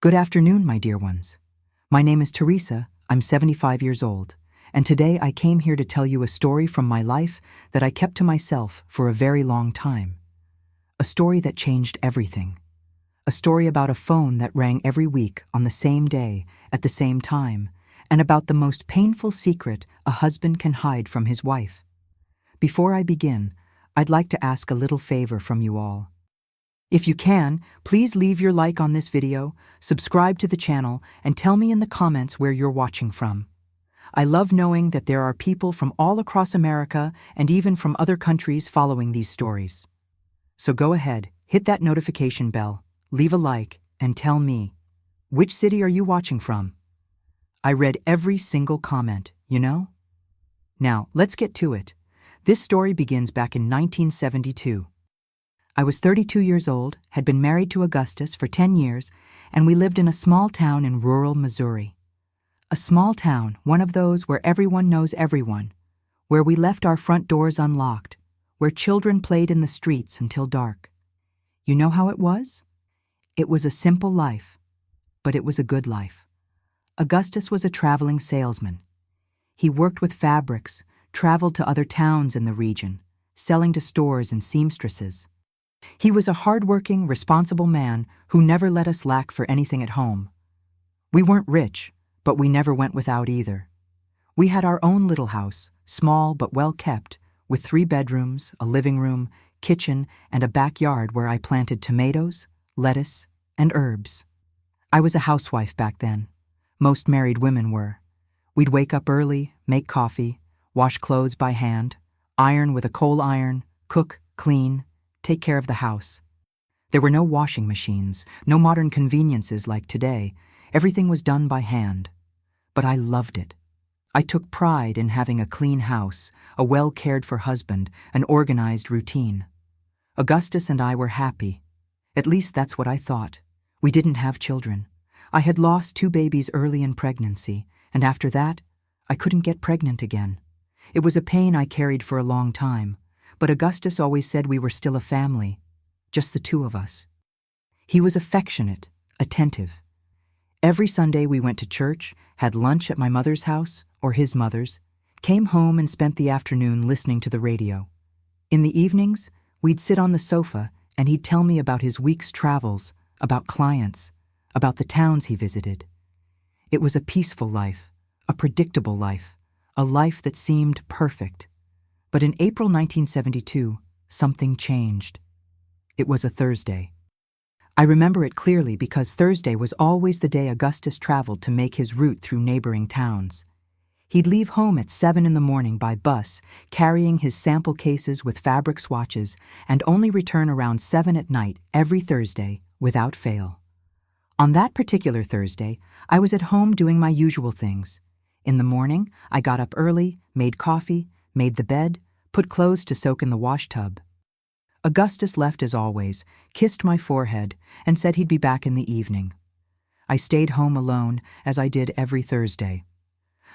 Good afternoon, my dear ones. My name is Teresa, I'm 75 years old, and today I came here to tell you a story from my life that I kept to myself for a very long time. A story that changed everything. A story about a phone that rang every week on the same day, at the same time, and about the most painful secret a husband can hide from his wife. Before I begin, I'd like to ask a little favor from you all. If you can, please leave your like on this video, subscribe to the channel, and tell me in the comments where you're watching from. I love knowing that there are people from all across America and even from other countries following these stories. So go ahead, hit that notification bell, leave a like, and tell me, which city are you watching from? I read every single comment, you know? Now, let's get to it. This story begins back in 1972. I was 32 years old, had been married to Augustus for 10 years, and we lived in a small town in rural Missouri. A small town, one of those where everyone knows everyone, where we left our front doors unlocked, where children played in the streets until dark. You know how it was? It was a simple life, but it was a good life. Augustus was a traveling salesman. He worked with fabrics, traveled to other towns in the region, selling to stores and seamstresses. He was a hard-working, responsible man who never let us lack for anything at home. We weren't rich, but we never went without either. We had our own little house, small but well-kept, with 3 bedrooms, a living room, kitchen, and a backyard where I planted tomatoes, lettuce, and herbs. I was a housewife back then. Most married women were. We'd wake up early, make coffee, wash clothes by hand, iron with a coal iron, cook, clean, take care of the house. There were no washing machines, no modern conveniences like today. Everything was done by hand. But I loved it. I took pride in having a clean house, a well-cared-for husband, an organized routine. Augustus and I were happy. At least that's what I thought. We didn't have children. I had lost 2 babies early in pregnancy, and after that, I couldn't get pregnant again. It was a pain I carried for a long time. But Augustus always said we were still a family, just the 2 of us. He was affectionate, attentive. Every Sunday we went to church, had lunch at my mother's house, or his mother's, came home and spent the afternoon listening to the radio. In the evenings, we'd sit on the sofa and he'd tell me about his week's travels, about clients, about the towns he visited. It was a peaceful life, a predictable life, a life that seemed perfect. But in April 1972, something changed. It was a Thursday. I remember it clearly because Thursday was always the day Augustus traveled to make his route through neighboring towns. He'd leave home at 7 in the morning by bus, carrying his sample cases with fabric swatches, and only return around 7 at night every Thursday, without fail. On that particular Thursday, I was at home doing my usual things. In the morning, I got up early, made coffee, made the bed, put clothes to soak in the wash tub. Augustus left as always, kissed my forehead, and said he'd be back in the evening. I stayed home alone, as I did every Thursday.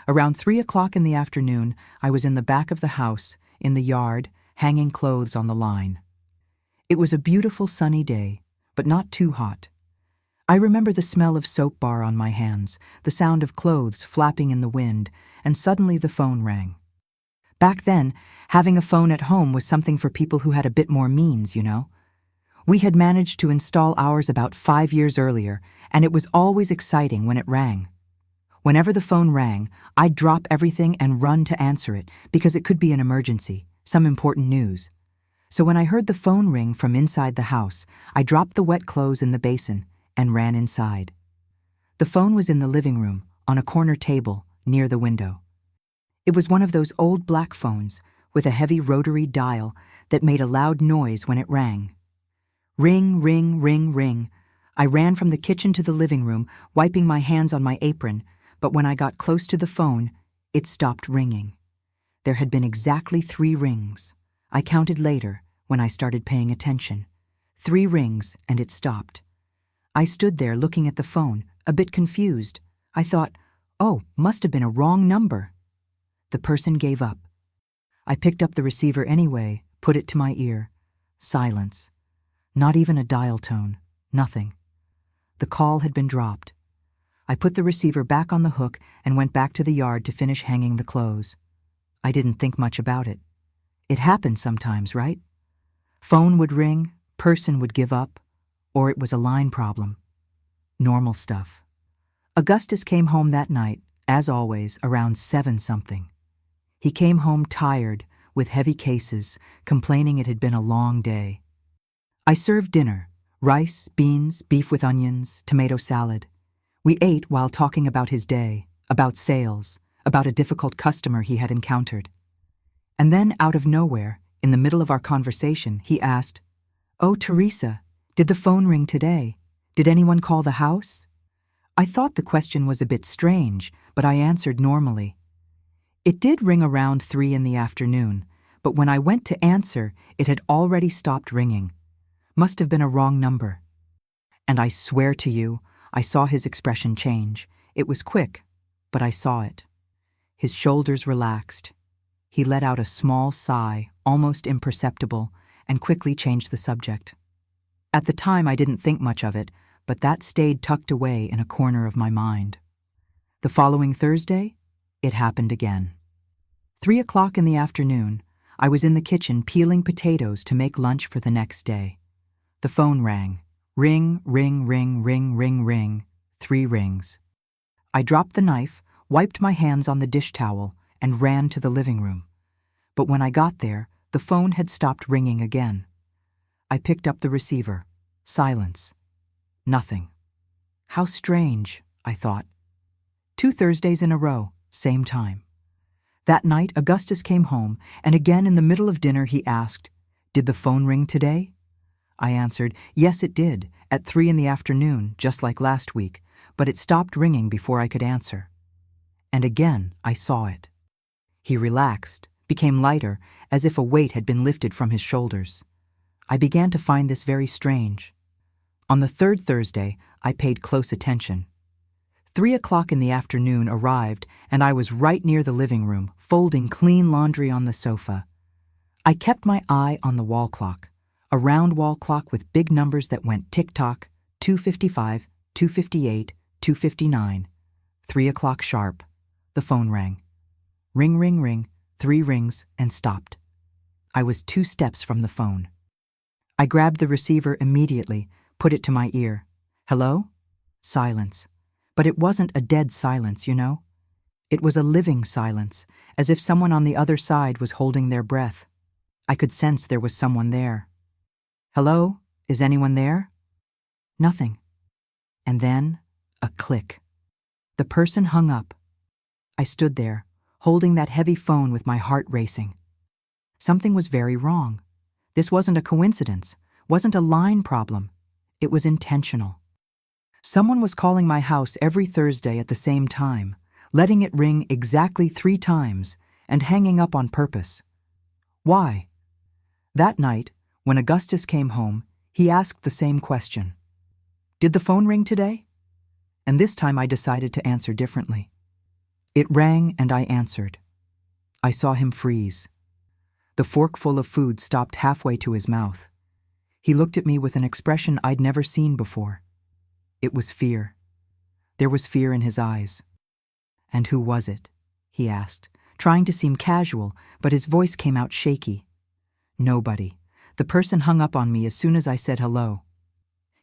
Around 3 o'clock in the afternoon, I was in the back of the house, in the yard, hanging clothes on the line. It was a beautiful sunny day, but not too hot. I remember the smell of soap bar on my hands, the sound of clothes flapping in the wind, and suddenly the phone rang. Back then, having a phone at home was something for people who had a bit more means, you know. We had managed to install ours about 5 years earlier, and it was always exciting when it rang. Whenever the phone rang, I'd drop everything and run to answer it because it could be an emergency, some important news. So when I heard the phone ring from inside the house, I dropped the wet clothes in the basin and ran inside. The phone was in the living room, on a corner table, near the window. It was one of those old black phones with a heavy rotary dial that made a loud noise when it rang. Ring, ring, ring, ring. I ran from the kitchen to the living room, wiping my hands on my apron, but when I got close to the phone, it stopped ringing. There had been exactly 3 rings. I counted later, when I started paying attention. 3 rings, and it stopped. I stood there looking at the phone, a bit confused. I thought, oh, must have been a wrong number. The person gave up. I picked up the receiver anyway, put it to my ear. Silence. Not even a dial tone. Nothing. The call had been dropped. I put the receiver back on the hook and went back to the yard to finish hanging the clothes. I didn't think much about it. It happened sometimes, right? Phone would ring, person would give up, or it was a line problem. Normal stuff. Augustus came home that night, as always, around 7-something. He came home tired, with heavy cases, complaining it had been a long day. I served dinner: rice, beans, beef with onions, tomato salad. We ate while talking about his day, about sales, about a difficult customer he had encountered. And then, out of nowhere, in the middle of our conversation, he asked, "Oh, Teresa, did the phone ring today? Did anyone call the house?" I thought the question was a bit strange, but I answered normally. It did ring around 3 in the afternoon, but when I went to answer, it had already stopped ringing. Must have been a wrong number. And I swear to you, I saw his expression change. It was quick, but I saw it. His shoulders relaxed. He let out a small sigh, almost imperceptible, and quickly changed the subject. At the time, I didn't think much of it, but that stayed tucked away in a corner of my mind. The following Thursday, it happened again. 3 o'clock in the afternoon, I was in the kitchen peeling potatoes to make lunch for the next day. The phone rang. Ring, ring, ring, ring, ring, ring. 3 rings. I dropped the knife, wiped my hands on the dish towel, and ran to the living room. But when I got there, the phone had stopped ringing again. I picked up the receiver. Silence. Nothing. How strange, I thought. 2 Thursdays in a row, same time. That night, Augustus came home, and again in the middle of dinner he asked, "Did the phone ring today?" I answered, "Yes, it did, at 3 in the afternoon, just like last week, but it stopped ringing before I could answer." And again I saw it. He relaxed, became lighter, as if a weight had been lifted from his shoulders. I began to find this very strange. On the 3rd Thursday, I paid close attention. 3 o'clock in the afternoon arrived, and I was right near the living room, folding clean laundry on the sofa. I kept my eye on the wall clock, a round wall clock with big numbers that went tick-tock, 2:55, 2:58, 2:59. 3 o'clock sharp. The phone rang. Ring, ring, ring, 3 rings, and stopped. I was 2 steps from the phone. I grabbed the receiver immediately, put it to my ear. Hello? Silence. But it wasn't a dead silence, you know? It was a living silence, as if someone on the other side was holding their breath. I could sense there was someone there. Hello? Is anyone there? Nothing. And then, a click. The person hung up. I stood there, holding that heavy phone with my heart racing. Something was very wrong. This wasn't a coincidence, wasn't a line problem. It was intentional. Someone was calling my house every Thursday at the same time, letting it ring exactly 3 times, and hanging up on purpose. Why? That night, when Augustus came home, he asked the same question. Did the phone ring today? And this time I decided to answer differently. It rang and I answered. I saw him freeze. The forkful of food stopped halfway to his mouth. He looked at me with an expression I'd never seen before. It was fear. There was fear in his eyes. And who was it? He asked, trying to seem casual, but his voice came out shaky. Nobody. The person hung up on me as soon as I said hello.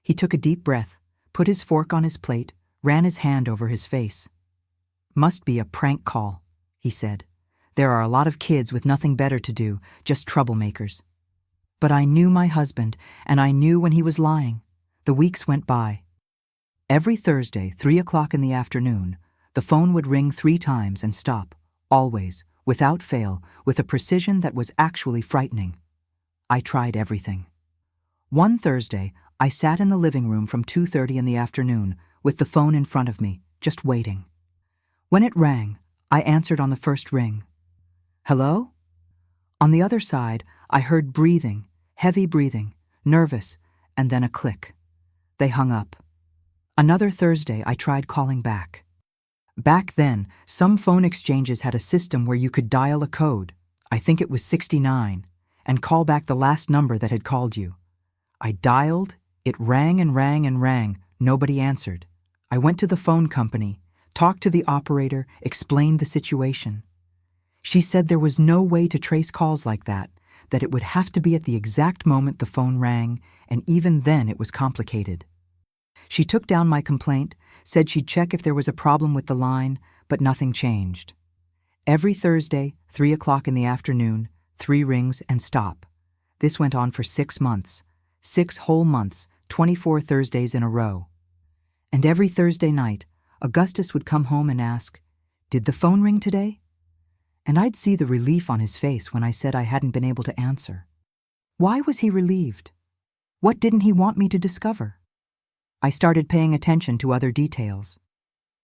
He took a deep breath, put his fork on his plate, ran his hand over his face. Must be a prank call, he said. There are a lot of kids with nothing better to do, just troublemakers. But I knew my husband, and I knew when he was lying. The weeks went by. Every Thursday, 3 o'clock in the afternoon, the phone would ring 3 times and stop, always, without fail, with a precision that was actually frightening. I tried everything. One Thursday, I sat in the living room from 2:30 in the afternoon, with the phone in front of me, just waiting. When it rang, I answered on the first ring. Hello? On the other side, I heard breathing, heavy breathing, nervous, and then a click. They hung up. Another Thursday, I tried calling back. Back then, some phone exchanges had a system where you could dial a code, I think it was 69, and call back the last number that had called you. I dialed, it rang and rang and rang, Nobody answered. I went to the phone company, talked to the operator, explained the situation. She said there was no way to trace calls like that it would have to be at the exact moment the phone rang, and even then it was complicated. She took down my complaint, said she'd check if there was a problem with the line, but nothing changed. Every Thursday, 3 o'clock in the afternoon, 3 rings and stop. This went on for 6 months. 6 whole months, 24 Thursdays in a row. And every Thursday night, Augustus would come home and ask, "Did the phone ring today?" And I'd see the relief on his face when I said I hadn't been able to answer. Why was he relieved? What didn't he want me to discover? I started paying attention to other details.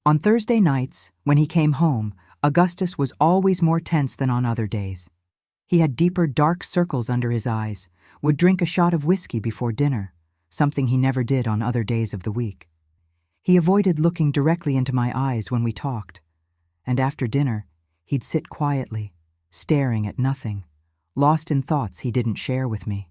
On Thursday nights, when he came home, Augustus was always more tense than on other days. He had deeper, dark circles under his eyes, would drink a shot of whiskey before dinner, something he never did on other days of the week. He avoided looking directly into my eyes when we talked, and after dinner, he'd sit quietly, staring at nothing, lost in thoughts he didn't share with me.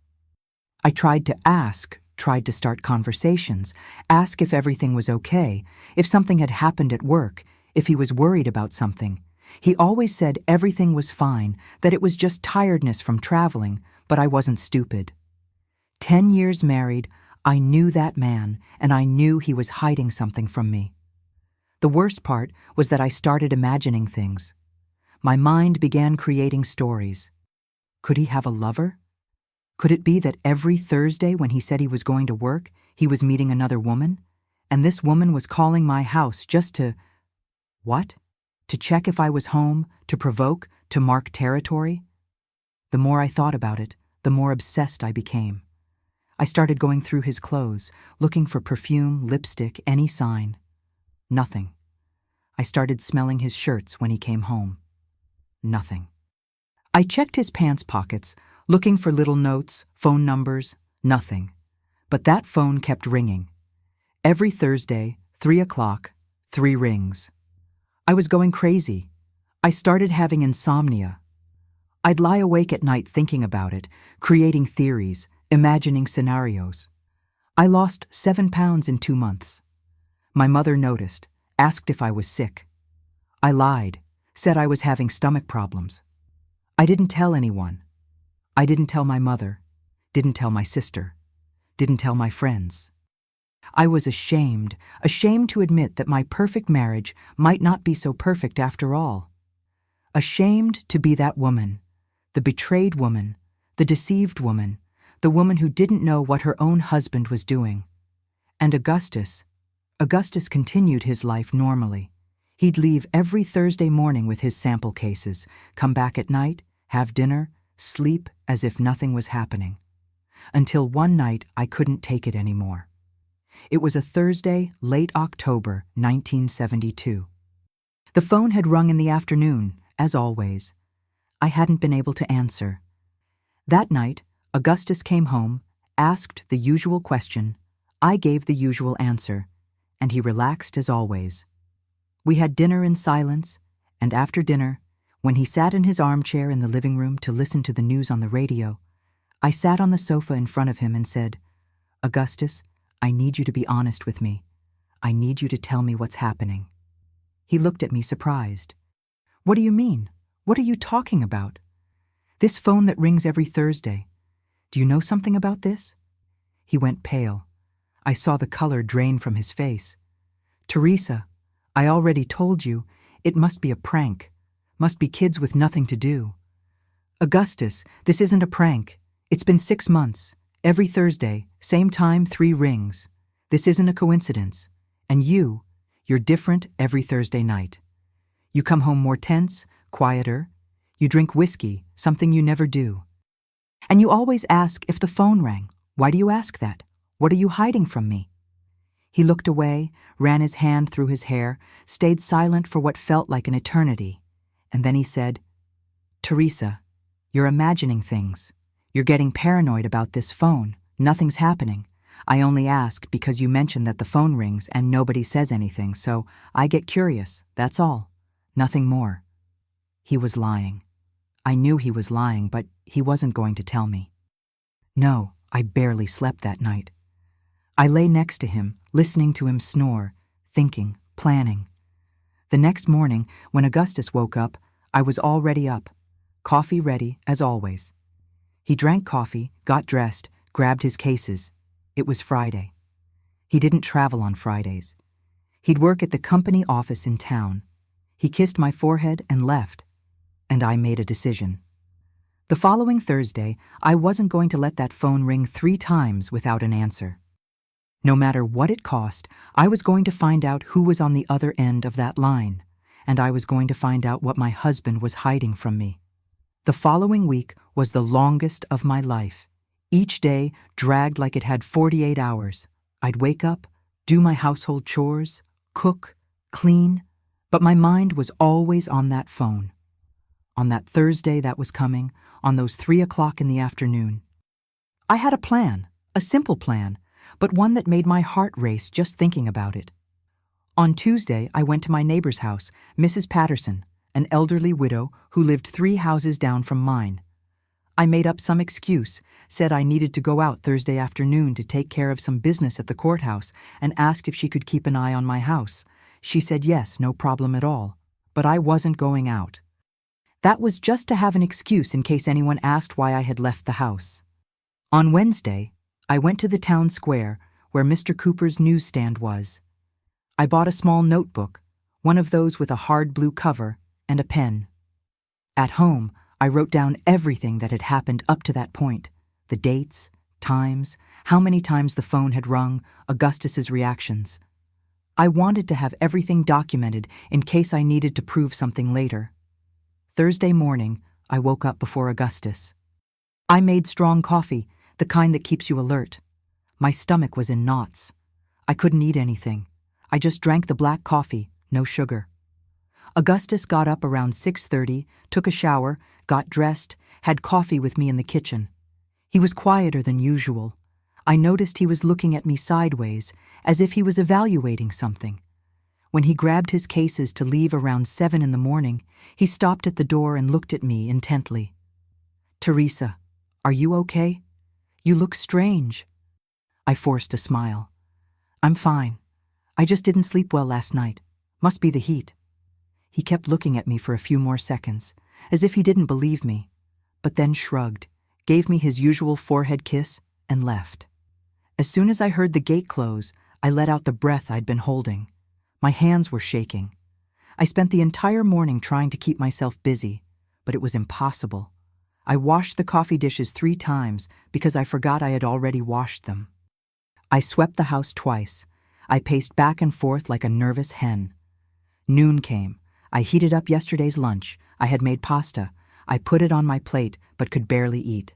I tried to start conversations, ask if everything was okay, if something had happened at work, if he was worried about something. He always said everything was fine, that it was just tiredness from traveling, but I wasn't stupid. 10 years married, I knew that man, and I knew he was hiding something from me. The worst part was that I started imagining things. My mind began creating stories. Could he have a lover? Could it be that every Thursday when he said he was going to work, he was meeting another woman? And this woman was calling my house just to... what? To check if I was home, to provoke, to mark territory? The more I thought about it, the more obsessed I became. I started going through his clothes, looking for perfume, lipstick, any sign. Nothing. I started smelling his shirts when he came home. Nothing. I checked his pants pockets, looking for little notes, phone numbers, nothing. But that phone kept ringing. Every Thursday, 3 o'clock, 3 rings. I was going crazy. I started having insomnia. I'd lie awake at night thinking about it, creating theories, imagining scenarios. I lost 7 pounds in 2 months. My mother noticed, asked if I was sick. I lied, said I was having stomach problems. I didn't tell anyone. I didn't tell my mother, didn't tell my sister, didn't tell my friends. I was ashamed to admit that my perfect marriage might not be so perfect after all. Ashamed to be that woman, the betrayed woman, the deceived woman, the woman who didn't know what her own husband was doing. And Augustus continued his life normally. He'd leave every Thursday morning with his sample cases, come back at night, have dinner, sleep as if nothing was happening. Until one night I couldn't take it anymore. It was a Thursday, late October, 1972. The phone had rung in the afternoon, as always. I hadn't been able to answer. That night, Augustus came home, asked the usual question. I gave the usual answer, and he relaxed as always. We had dinner in silence, and after dinner, when he sat in his armchair in the living room to listen to the news on the radio, I sat on the sofa in front of him and said, "Augustus, I need you to be honest with me. I need you to tell me what's happening." He looked at me surprised. "What do you mean? What are you talking about? This phone that rings every Thursday. Do you know something about this?" He went pale. I saw the color drain from his face. "Teresa, I already told you, it must be a prank. Must be kids with nothing to do." "Augustus, this isn't a prank. It's been 6 months. Every Thursday, same time, 3 rings. This isn't a coincidence. And you're different every Thursday night. You come home more tense, quieter. You drink whiskey, something you never do. And you always ask if the phone rang. Why do you ask that? What are you hiding from me?" He looked away, ran his hand through his hair, stayed silent for what felt like an eternity. And then he said, "Teresa, you're imagining things. You're getting paranoid about this phone. Nothing's happening. I only ask because you mentioned that the phone rings and nobody says anything, so I get curious, that's all. Nothing more." He was lying. I knew he was lying, but he wasn't going to tell me. No, I barely slept that night. I lay next to him, listening to him snore, thinking, planning. The next morning, when Augustus woke up, I was already up. Coffee ready, as always. He drank coffee, got dressed, grabbed his cases. It was Friday. He didn't travel on Fridays. He'd work at the company office in town. He kissed my forehead and left, and I made a decision. The following Thursday, I wasn't going to let that phone ring 3 times without an answer. No matter what it cost, I was going to find out who was on the other end of that line, and I was going to find out what my husband was hiding from me. The following week was the longest of my life. Each day dragged like it had 48 hours. I'd wake up, do my household chores, cook, clean, but my mind was always on that phone. On that Thursday that was coming, on those 3 o'clock in the afternoon. I had a plan, a simple plan, but one that made my heart race just thinking about it. On Tuesday, I went to my neighbor's house, Mrs. Patterson, an elderly widow who lived 3 houses down from mine. I made up some excuse, said I needed to go out Thursday afternoon to take care of some business at the courthouse, and asked if she could keep an eye on my house. She said yes, no problem at all. But I wasn't going out. That was just to have an excuse in case anyone asked why I had left the house. On Wednesday, I went to the town square where Mr. Cooper's newsstand was. I bought a small notebook, one of those with a hard blue cover, and a pen. At home, I wrote down everything that had happened up to that point, the dates, times, how many times the phone had rung, Augustus's reactions. I wanted to have everything documented in case I needed to prove something later. Thursday morning, I woke up before Augustus. I made strong coffee, the kind that keeps you alert. My stomach was in knots. I couldn't eat anything. I just drank the black coffee, no sugar. Augustus got up around 6:30, took a shower, got dressed, had coffee with me in the kitchen. He was quieter than usual. I noticed he was looking at me sideways, as if he was evaluating something. When he grabbed his cases to leave around 7 in the morning, he stopped at the door and looked at me intently. "Teresa, are you okay? You look strange." I forced a smile. "I'm fine. I just didn't sleep well last night. Must be the heat." He kept looking at me for a few more seconds, as if he didn't believe me, but then shrugged, gave me his usual forehead kiss, and left. As soon as I heard the gate close, I let out the breath I'd been holding. My hands were shaking. I spent the entire morning trying to keep myself busy, but it was impossible. I washed the coffee dishes 3 times because I forgot I had already washed them. I swept the house twice. I paced back and forth like a nervous hen. Noon came. I heated up yesterday's lunch. I had made pasta. I put it on my plate, but could barely eat.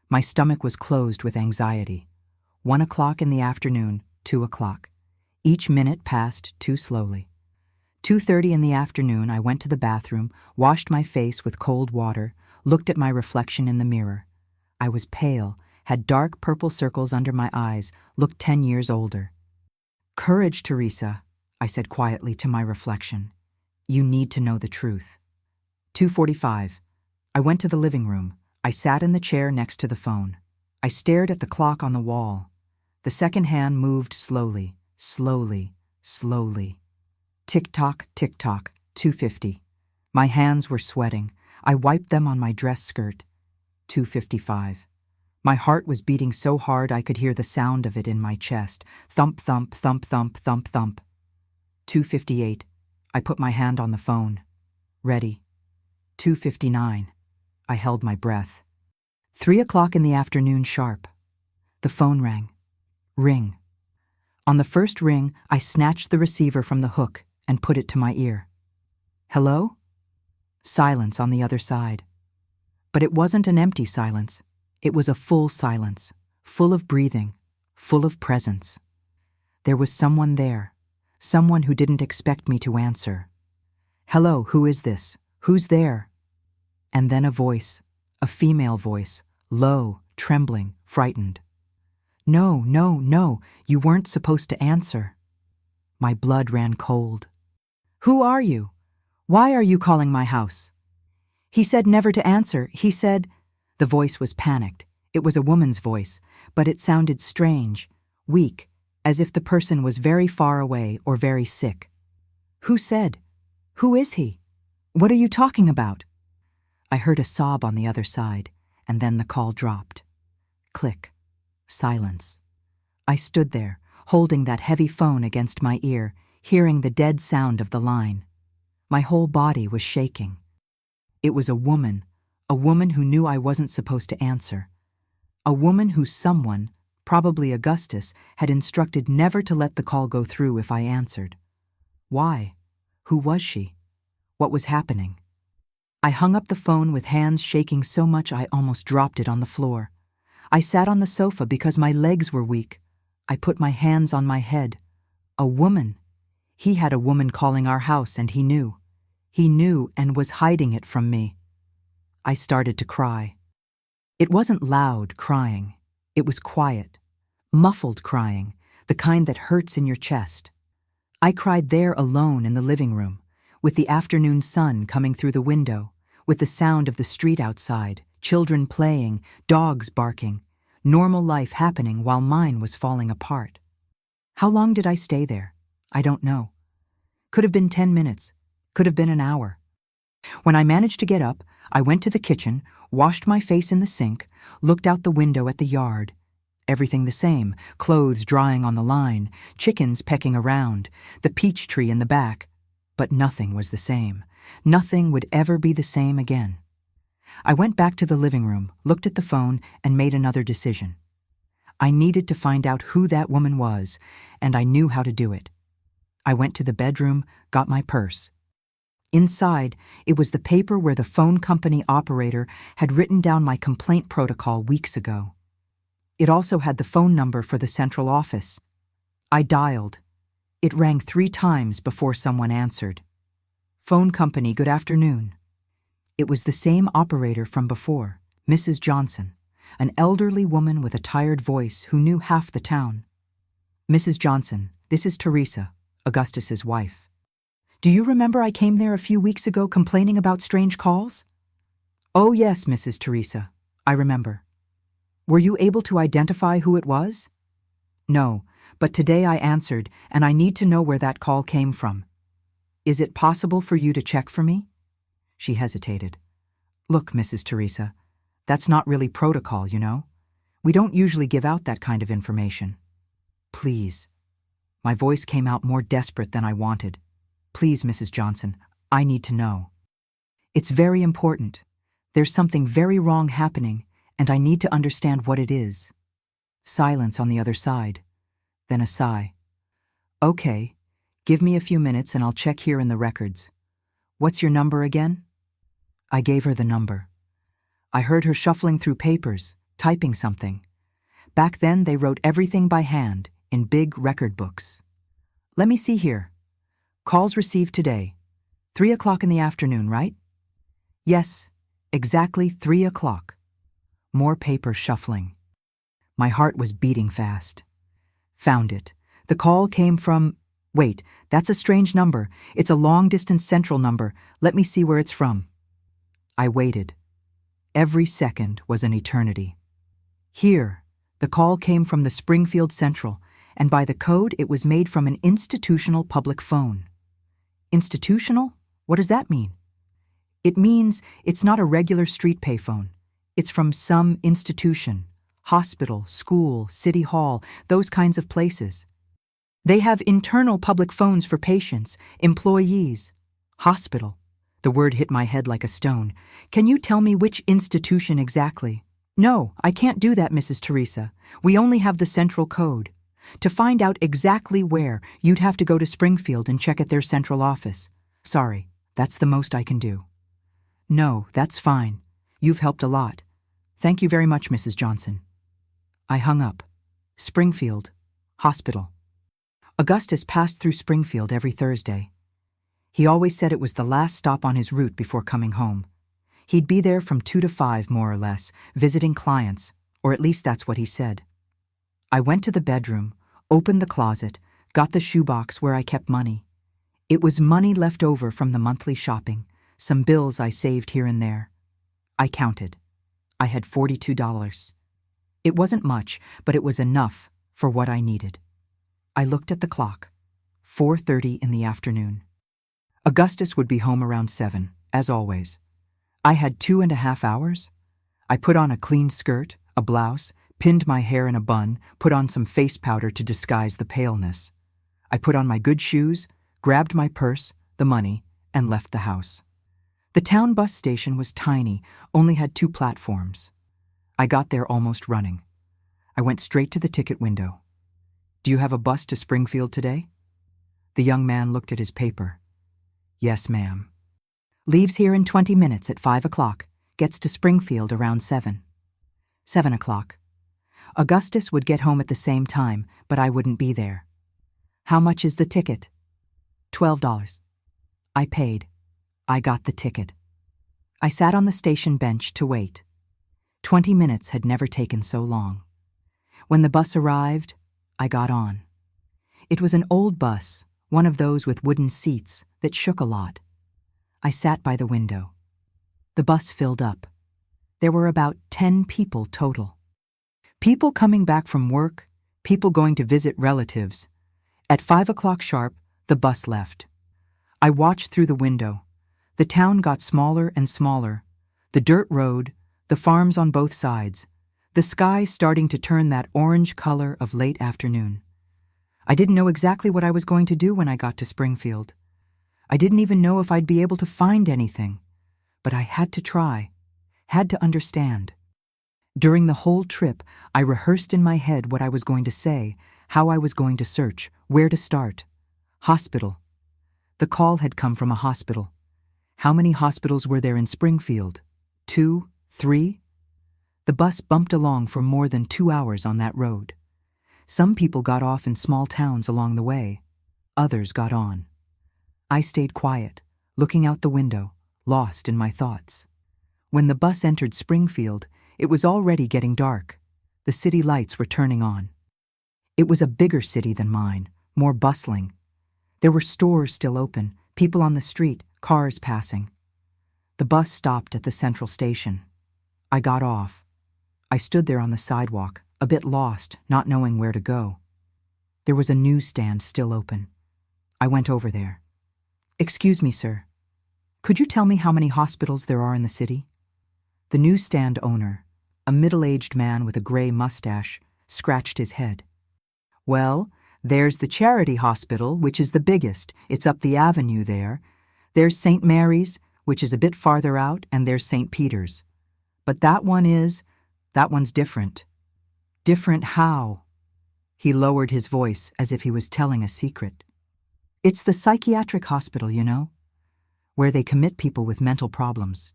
My stomach was closed with anxiety. 1 o'clock in the afternoon, 2 o'clock. Each minute passed too slowly. 2:30 in the afternoon, I went to the bathroom, washed my face with cold water, looked at my reflection in the mirror. I was pale, had dark purple circles under my eyes, looked 10 years older. "Courage, Teresa," I said quietly to my reflection. "You need to know the truth." 2:45. I went to the living room. I sat in the chair next to the phone. I stared at the clock on the wall. The second hand moved slowly, slowly, slowly. Tick-tock, tick-tock, 2:50. My hands were sweating. I wiped them on my dress skirt. 2:55. My heart was beating so hard I could hear the sound of it in my chest. Thump, thump, thump, thump, thump, thump. 2:58. I put my hand on the phone. Ready. 2:59. I held my breath. 3 o'clock in the afternoon sharp. The phone rang. Ring. On the first ring, I snatched the receiver from the hook and put it to my ear. "Hello?" Silence on the other side. But it wasn't an empty silence. It was a full silence, full of breathing, full of presence. There was someone there, someone who didn't expect me to answer. "Hello, who is this? Who's there?" And then a voice, a female voice, low, trembling, frightened. "No, no, no, you weren't supposed to answer." My blood ran cold. "Who are you? Why are you calling my house?" "He said never to answer. He said—" The voice was panicked. It was a woman's voice, but it sounded strange, weak, as if the person was very far away or very sick. Who said? Who is he? What are you talking about? I heard a sob on the other side, and then the call dropped. Click. Silence. I stood there, holding that heavy phone against my ear, hearing the dead sound of the line. My whole body was shaking. It was a woman who knew I wasn't supposed to answer. A woman who someone, probably Augustus, had instructed never to let the call go through if I answered. Why? Who was she? What was happening? I hung up the phone with hands shaking so much I almost dropped it on the floor. I sat on the sofa because my legs were weak. I put my hands on my head. A woman. He had a woman calling our house, and he knew. He knew and was hiding it from me. I started to cry. It wasn't loud crying. It was quiet, muffled crying, the kind that hurts in your chest. I cried there alone in the living room, with the afternoon sun coming through the window, with the sound of the street outside, children playing, dogs barking, normal life happening while mine was falling apart. How long did I stay there? I don't know. Could have been 10 minutes, could have been an hour. When I managed to get up, I went to the kitchen, washed my face in the sink, looked out the window at the yard. Everything the same, clothes drying on the line, chickens pecking around, the peach tree in the back. But nothing was the same. Nothing would ever be the same again. I went back to the living room, looked at the phone, and made another decision. I needed to find out who that woman was, and I knew how to do it. I went to the bedroom, got my purse. Inside, it was the paper where the phone company operator had written down my complaint protocol weeks ago. It also had the phone number for the central office. I dialed. It rang 3 times before someone answered. Phone company, good afternoon. It was the same operator from before, Mrs. Johnson, an elderly woman with a tired voice who knew half the town. Mrs. Johnson, this is Teresa, Augustus's wife. Do you remember I came there a few weeks ago complaining about strange calls? Oh yes, Mrs. Teresa, I remember. Were you able to identify who it was? No, but today I answered, and I need to know where that call came from. Is it possible for you to check for me? She hesitated. Look, Mrs. Teresa, that's not really protocol, you know. We don't usually give out that kind of information. Please. My voice came out more desperate than I wanted. Please, Mrs. Johnson, I need to know. It's very important. There's something very wrong happening, and I need to understand what it is. Silence on the other side. Then a sigh. Okay, give me a few minutes and I'll check here in the records. What's your number again? I gave her the number. I heard her shuffling through papers, typing something. Back then they wrote everything by hand, in big record books. Let me see here. Calls received today. 3 o'clock in the afternoon, right? Yes, exactly 3 o'clock. More paper shuffling. My heart was beating fast. Found it. The call came from... Wait, that's a strange number. It's a long-distance central number. Let me see where it's from. I waited. Every second was an eternity. Here, the call came from the Springfield Central, and by the code it was made from an institutional public phone. Institutional? What does that mean? It means it's not a regular street payphone. It's from some institution. Hospital, school, city hall, those kinds of places. They have internal public phones for patients, employees. Hospital. The word hit my head like a stone. Can you tell me which institution exactly? No, I can't do that, Mrs. Teresa. We only have the central code. To find out exactly where, you'd have to go to Springfield and check at their central office. Sorry, that's the most I can do. No, that's fine. You've helped a lot. Thank you very much, Mrs. Johnson. I hung up. Springfield. Hospital. Augustus passed through Springfield every Thursday. He always said it was the last stop on his route before coming home. He'd be there from 2 to 5, more or less, visiting clients, or at least that's what he said. I went to the bedroom, opened the closet, got the shoebox where I kept money. It was money left over from the monthly shopping, some bills I saved here and there. I counted. I had $42. It wasn't much, but it was enough for what I needed. I looked at the clock. 4:30 in the afternoon. Augustus would be home around 7, as always. I had 2.5 hours. I put on a clean skirt, a blouse, pinned my hair in a bun, put on some face powder to disguise the paleness. I put on my good shoes, grabbed my purse, the money, and left the house. The town bus station was tiny, only had 2 platforms. I got there almost running. I went straight to the ticket window. "Do you have a bus to Springfield today?" The young man looked at his paper. "Yes, ma'am." "Leaves here in 20 minutes at 5 o'clock. Gets to Springfield around 7. 7 o'clock. Augustus would get home at the same time, but I wouldn't be there. "How much is the ticket?" $12. I paid. I got the ticket. I sat on the station bench to wait. 20 minutes had never taken so long. When the bus arrived, I got on. It was an old bus, one of those with wooden seats that shook a lot. I sat by the window. The bus filled up. There were about 10 people total. People coming back from work, people going to visit relatives. At 5 o'clock sharp, the bus left. I watched through the window. The town got smaller and smaller. The dirt road, the farms on both sides, the sky starting to turn that orange color of late afternoon. I didn't know exactly what I was going to do when I got to Springfield. I didn't even know if I'd be able to find anything. But I had to try, had to understand. During the whole trip, I rehearsed in my head what I was going to say, how I was going to search, where to start. Hospital. The call had come from a hospital. How many hospitals were there in Springfield? 2, 3? The bus bumped along for more than 2 hours on that road. Some people got off in small towns along the way. Others got on. I stayed quiet, looking out the window, lost in my thoughts. When the bus entered Springfield, it was already getting dark. The city lights were turning on. It was a bigger city than mine, more bustling. There were stores still open, people on the street, cars passing. The bus stopped at the central station. I got off. I stood there on the sidewalk, a bit lost, not knowing where to go. There was a newsstand still open. I went over there. "Excuse me, sir. Could you tell me how many hospitals there are in the city?" The newsstand owner, a middle-aged man with a gray mustache, scratched his head. "Well, there's the Charity Hospital, which is the biggest. It's up the avenue there. There's St. Mary's, which is a bit farther out, and there's St. Peter's. But that one's different." "Different how?" He lowered his voice as if he was telling a secret. "It's the psychiatric hospital, you know, where they commit people with mental problems.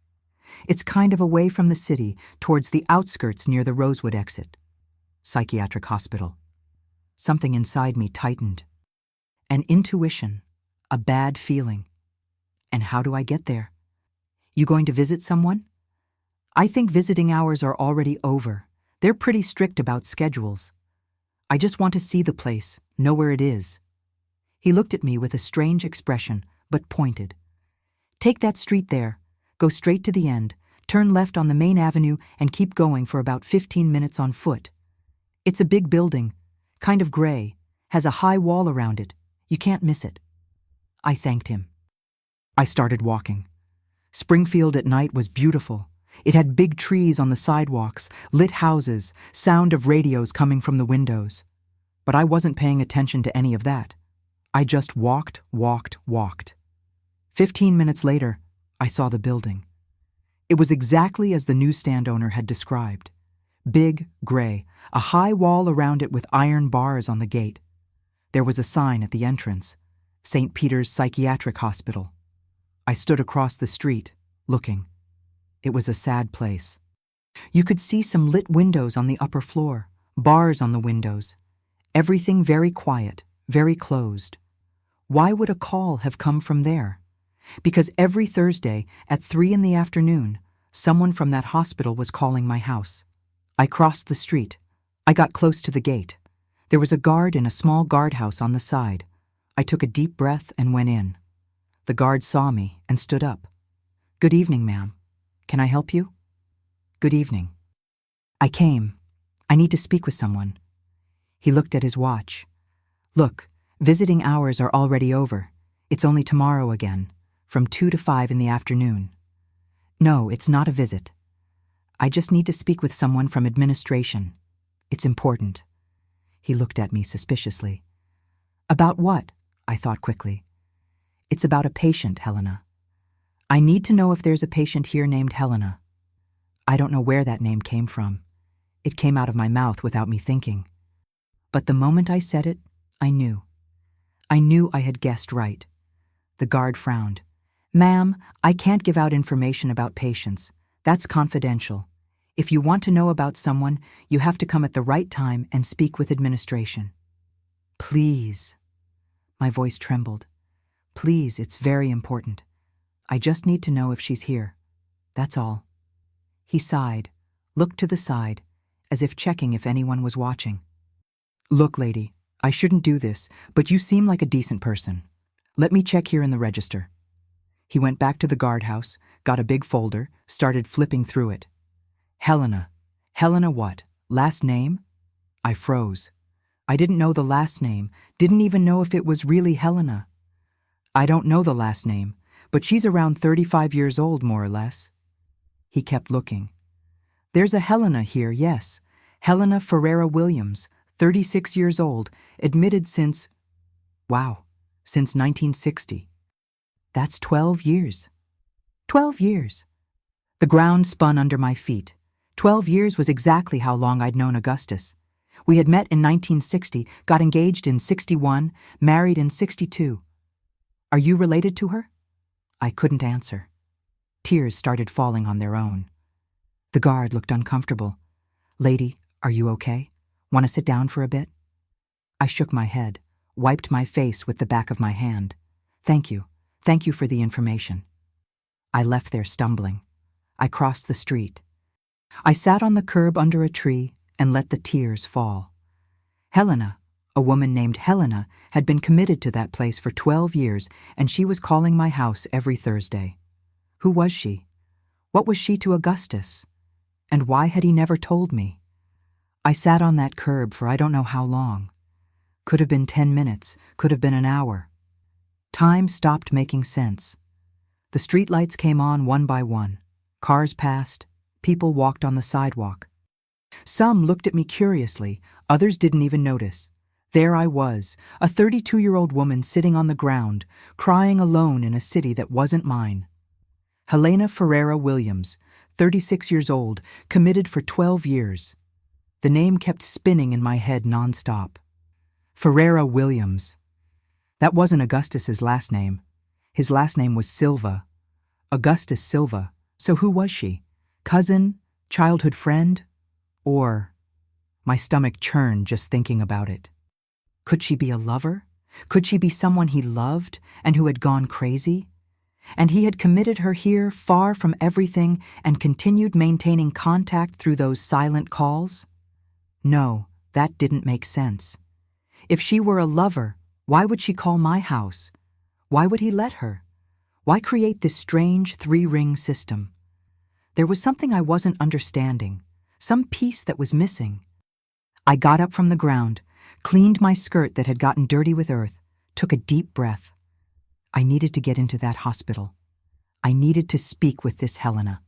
It's kind of away from the city, towards the outskirts near the Rosewood exit. Psychiatric hospital." Something inside me tightened. An intuition, a bad feeling. "And how do I get there?" "You going to visit someone?" "I think visiting hours are already over. They're pretty strict about schedules. I just want to see the place, know where it is." He looked at me with a strange expression, but pointed. "Take that street there. Go straight to the end, turn left on the main avenue, and keep going for about 15 minutes on foot. It's a big building, kind of gray, has a high wall around it. You can't miss it." I thanked him. I started walking. Springfield at night was beautiful. It had big trees on the sidewalks, lit houses, sound of radios coming from the windows. But I wasn't paying attention to any of that. I just walked. 15 minutes later, I saw the building. It was exactly as the newsstand owner had described. Big, gray, a high wall around it with iron bars on the gate. There was a sign at the entrance, St. Peter's Psychiatric Hospital. I stood across the street, looking. It was a sad place. You could see some lit windows on the upper floor, bars on the windows. Everything very quiet, very closed. Why would a call have come from there? Because every Thursday at 3 in the afternoon, someone from that hospital was calling my house. I crossed the street. I got close to the gate. There was a guard in a small guardhouse on the side. I took a deep breath and went in. The guard saw me and stood up. "Good evening, ma'am. Can I help you?" "Good evening." "I came. I need to speak with someone." He looked at his watch. Look, visiting hours are already over. It's only tomorrow again, from 2 to 5 in the afternoon. No, it's not a visit. I just need to speak with someone from administration. It's important. He looked at me suspiciously. About what? I thought quickly. It's about a patient, Helena. I need to know if there's a patient here named Helena. I don't know where that name came from. It came out of my mouth without me thinking. But the moment I said it, I knew. I knew I had guessed right. The guard frowned. Ma'am, I can't give out information about patients. That's confidential. If you want to know about someone, you have to come at the right time and speak with administration. Please. My voice trembled. Please, it's very important. I just need to know if she's here. That's all. He sighed, looked to the side, as if checking if anyone was watching. Look, lady, I shouldn't do this, but you seem like a decent person. Let me check here in the register. He went back to the guardhouse, got a big folder, started flipping through it. Helena. Helena what? Last name? I froze. I didn't know the last name, didn't even know if it was really Helena. I don't know the last name, but she's around 35 years old, more or less. He kept looking. There's a Helena here, yes. Helena Ferreira Williams, 36 years old, admitted since 1960. That's 12 years. 12 years. The ground spun under my feet. 12 years was exactly how long I'd known Augustus. We had met in 1960, got engaged in 61, married in 62. Are you related to her? I couldn't answer. Tears started falling on their own. The guard looked uncomfortable. Lady, are you okay? Want to sit down for a bit? I shook my head, wiped my face with the back of my hand. Thank you. Thank you for the information. I left there stumbling. I crossed the street. I sat on the curb under a tree and let the tears fall. Helena, a woman named Helena, had been committed to that place for 12 years, and she was calling my house every Thursday. Who was she? What was she to Augustus? And why had he never told me? I sat on that curb for I don't know how long. Could have been 10 minutes, could have been an hour. Time stopped making sense. The streetlights came on one by one. Cars passed. People walked on the sidewalk. Some looked at me curiously, others didn't even notice. There I was, a 32-year-old woman sitting on the ground, crying alone in a city that wasn't mine. Helena Ferreira Williams, 36 years old, committed for 12 years. The name kept spinning in my head nonstop. Ferreira Williams. That wasn't Augustus's last name. His last name was Silva. Augustus Silva. So who was she? Cousin? Childhood friend? Or... My stomach churned just thinking about it. Could she be a lover? Could she be someone he loved and who had gone crazy? And he had committed her here far from everything and continued maintaining contact through those silent calls? No, that didn't make sense. If she were a lover, why would she call my house? Why would he let her? Why create this strange three-ring system? There was something I wasn't understanding, some piece that was missing. I got up from the ground, cleaned my skirt that had gotten dirty with earth, took a deep breath. I needed to get into that hospital. I needed to speak with this Helena.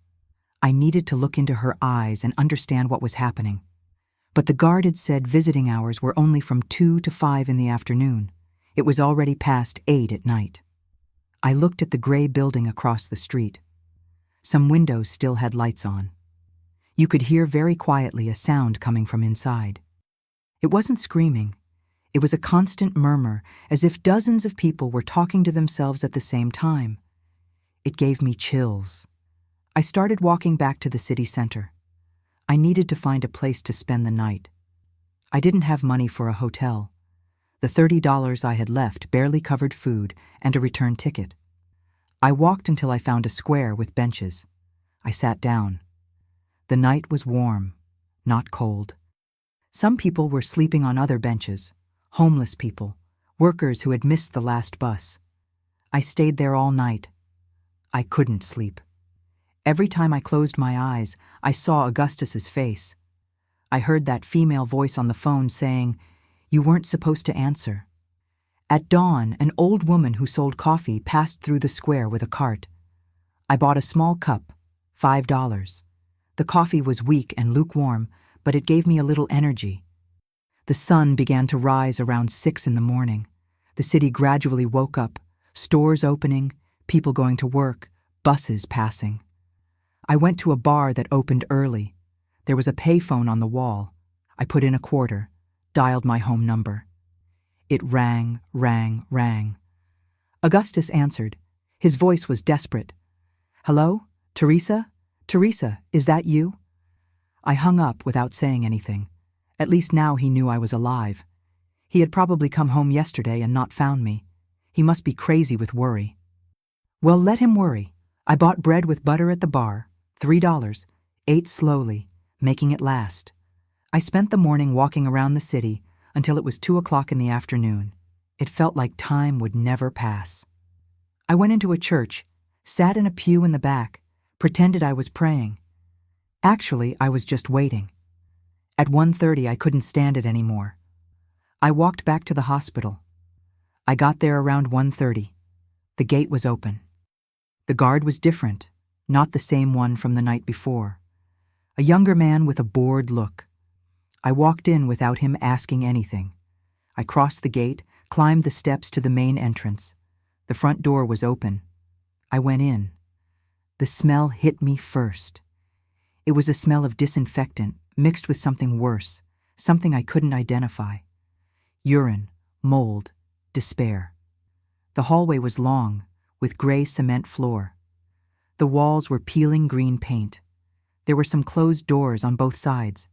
I needed to look into her eyes and understand what was happening. But the guard had said visiting hours were only from 2 to 5 in the afternoon. It was already past 8 at night. I looked at the gray building across the street. Some windows still had lights on. You could hear very quietly a sound coming from inside. It wasn't screaming. It was a constant murmur, as if dozens of people were talking to themselves at the same time. It gave me chills. I started walking back to the city center. I needed to find a place to spend the night. I didn't have money for a hotel. The $30 I had left barely covered food and a return ticket. I walked until I found a square with benches. I sat down. The night was warm, not cold. Some people were sleeping on other benches, homeless people, workers who had missed the last bus. I stayed there all night. I couldn't sleep. Every time I closed my eyes, I saw Augustus's face. I heard that female voice on the phone saying, "You weren't supposed to answer. At dawn, an old woman who sold coffee passed through the square with a cart. I bought a small cup, $5. The coffee was weak and lukewarm, but it gave me a little energy. The sun began to rise around 6 in the morning. The city gradually woke up, stores opening, people going to work, buses passing. I went to a bar that opened early. There was a payphone on the wall. I put in a quarter, dialed my home number. It rang, rang, rang. Augustus answered. His voice was desperate. "Hello? Teresa? Teresa, is that you?" I hung up without saying anything. At least now he knew I was alive. He had probably come home yesterday and not found me. He must be crazy with worry. Well, let him worry. I bought bread with butter at the bar, $3, ate slowly, making it last. I spent the morning walking around the city until it was 2 o'clock in the afternoon. It felt like time would never pass. I went into a church, sat in a pew in the back, pretended I was praying. Actually, I was just waiting. At 1:30, I couldn't stand it anymore. I walked back to the hospital. I got there around 1:30. The gate was open. The guard was different, not the same one from the night before. A younger man with a bored look. I walked in without him asking anything. I crossed the gate, climbed the steps to the main entrance. The front door was open. I went in. The smell hit me first. It was a smell of disinfectant mixed with something worse, something I couldn't identify. Urine, mold, despair. The hallway was long, with gray cement floor. The walls were peeling green paint. There were some closed doors on both sides.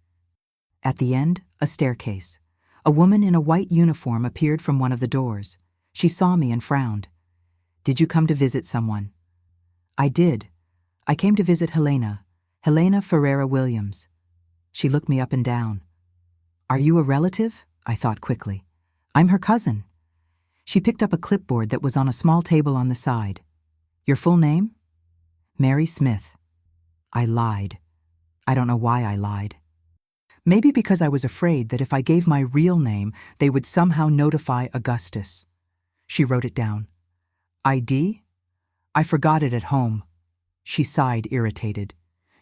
At the end, a staircase. A woman in a white uniform appeared from one of the doors. She saw me and frowned. "Did you come to visit someone?" "I did. I came to visit Helena Ferreira Williams." She looked me up and down. "Are you a relative?" I thought quickly. "I'm her cousin." She picked up a clipboard that was on a small table on the side. "Your full name?" "Mary Smith." I lied. I don't know why I lied. Maybe because I was afraid that if I gave my real name, they would somehow notify Augustus. She wrote it down. "ID? I forgot it at home." She sighed, irritated.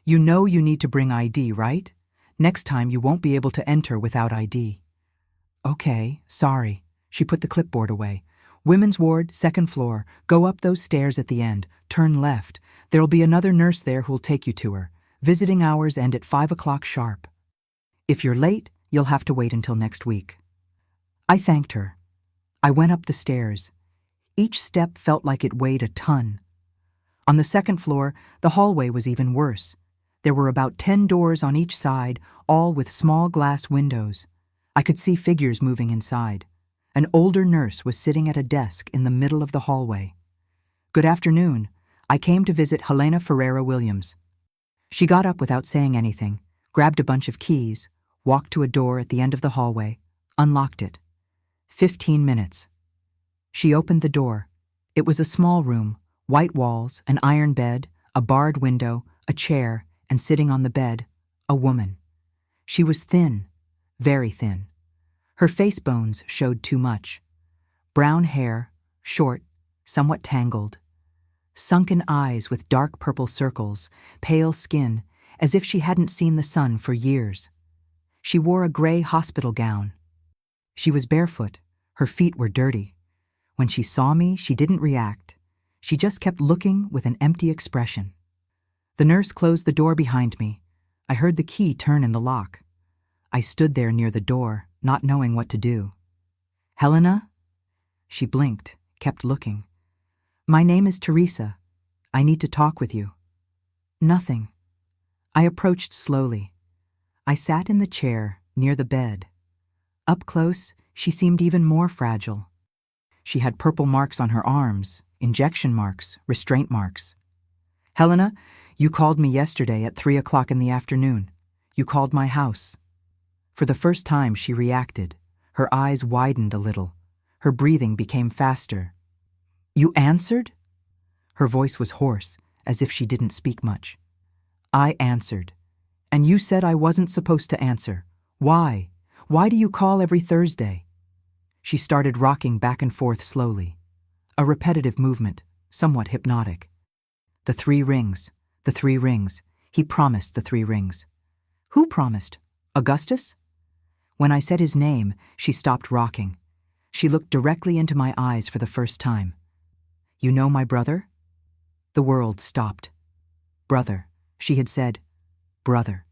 "You know you need to bring ID, right? Next time you won't be able to enter without ID." "Okay, sorry." She put the clipboard away. "Women's ward, 2nd floor. Go up those stairs at the end. Turn left. There'll be another nurse there who'll take you to her. Visiting hours end at 5 o'clock sharp. If you're late, you'll have to wait until next week." I thanked her. I went up the stairs. Each step felt like it weighed a ton. On the 2nd floor, the hallway was even worse. There were about 10 doors on each side, all with small glass windows. I could see figures moving inside. An older nurse was sitting at a desk in the middle of the hallway. "Good afternoon. I came to visit Helena Ferreira Williams." She got up without saying anything, grabbed a bunch of keys, walked to a door at the end of the hallway, unlocked it. 15 minutes. She opened the door. It was a small room, white walls, an iron bed, a barred window, a chair, and sitting on the bed, a woman. She was thin, very thin. Her face bones showed too much. Brown hair, short, somewhat tangled. Sunken eyes with dark purple circles, pale skin, as if she hadn't seen the sun for years. She wore a gray hospital gown. She was barefoot. Her feet were dirty. When she saw me, she didn't react. She just kept looking with an empty expression. The nurse closed the door behind me. I heard the key turn in the lock. I stood there near the door, not knowing what to do. "Helena?" She blinked, kept looking. "My name is Teresa. I need to talk with you." "Nothing." I approached slowly. I sat in the chair near the bed. Up close, she seemed even more fragile. She had purple marks on her arms, injection marks, restraint marks. "Helena, you called me yesterday at 3 o'clock in the afternoon. You called my house." For the first time, she reacted. Her eyes widened a little. Her breathing became faster. "You answered?" Her voice was hoarse, as if she didn't speak much. "I answered. And you said I wasn't supposed to answer. Why? Why do you call every Thursday?" She started rocking back and forth slowly. A repetitive movement, somewhat hypnotic. The 3 rings, the 3 rings. He promised the 3 rings. Who promised? Augustus? When I said his name, she stopped rocking. She looked directly into my eyes for the first time. You know my brother? The world stopped. Brother, she had said. Brother.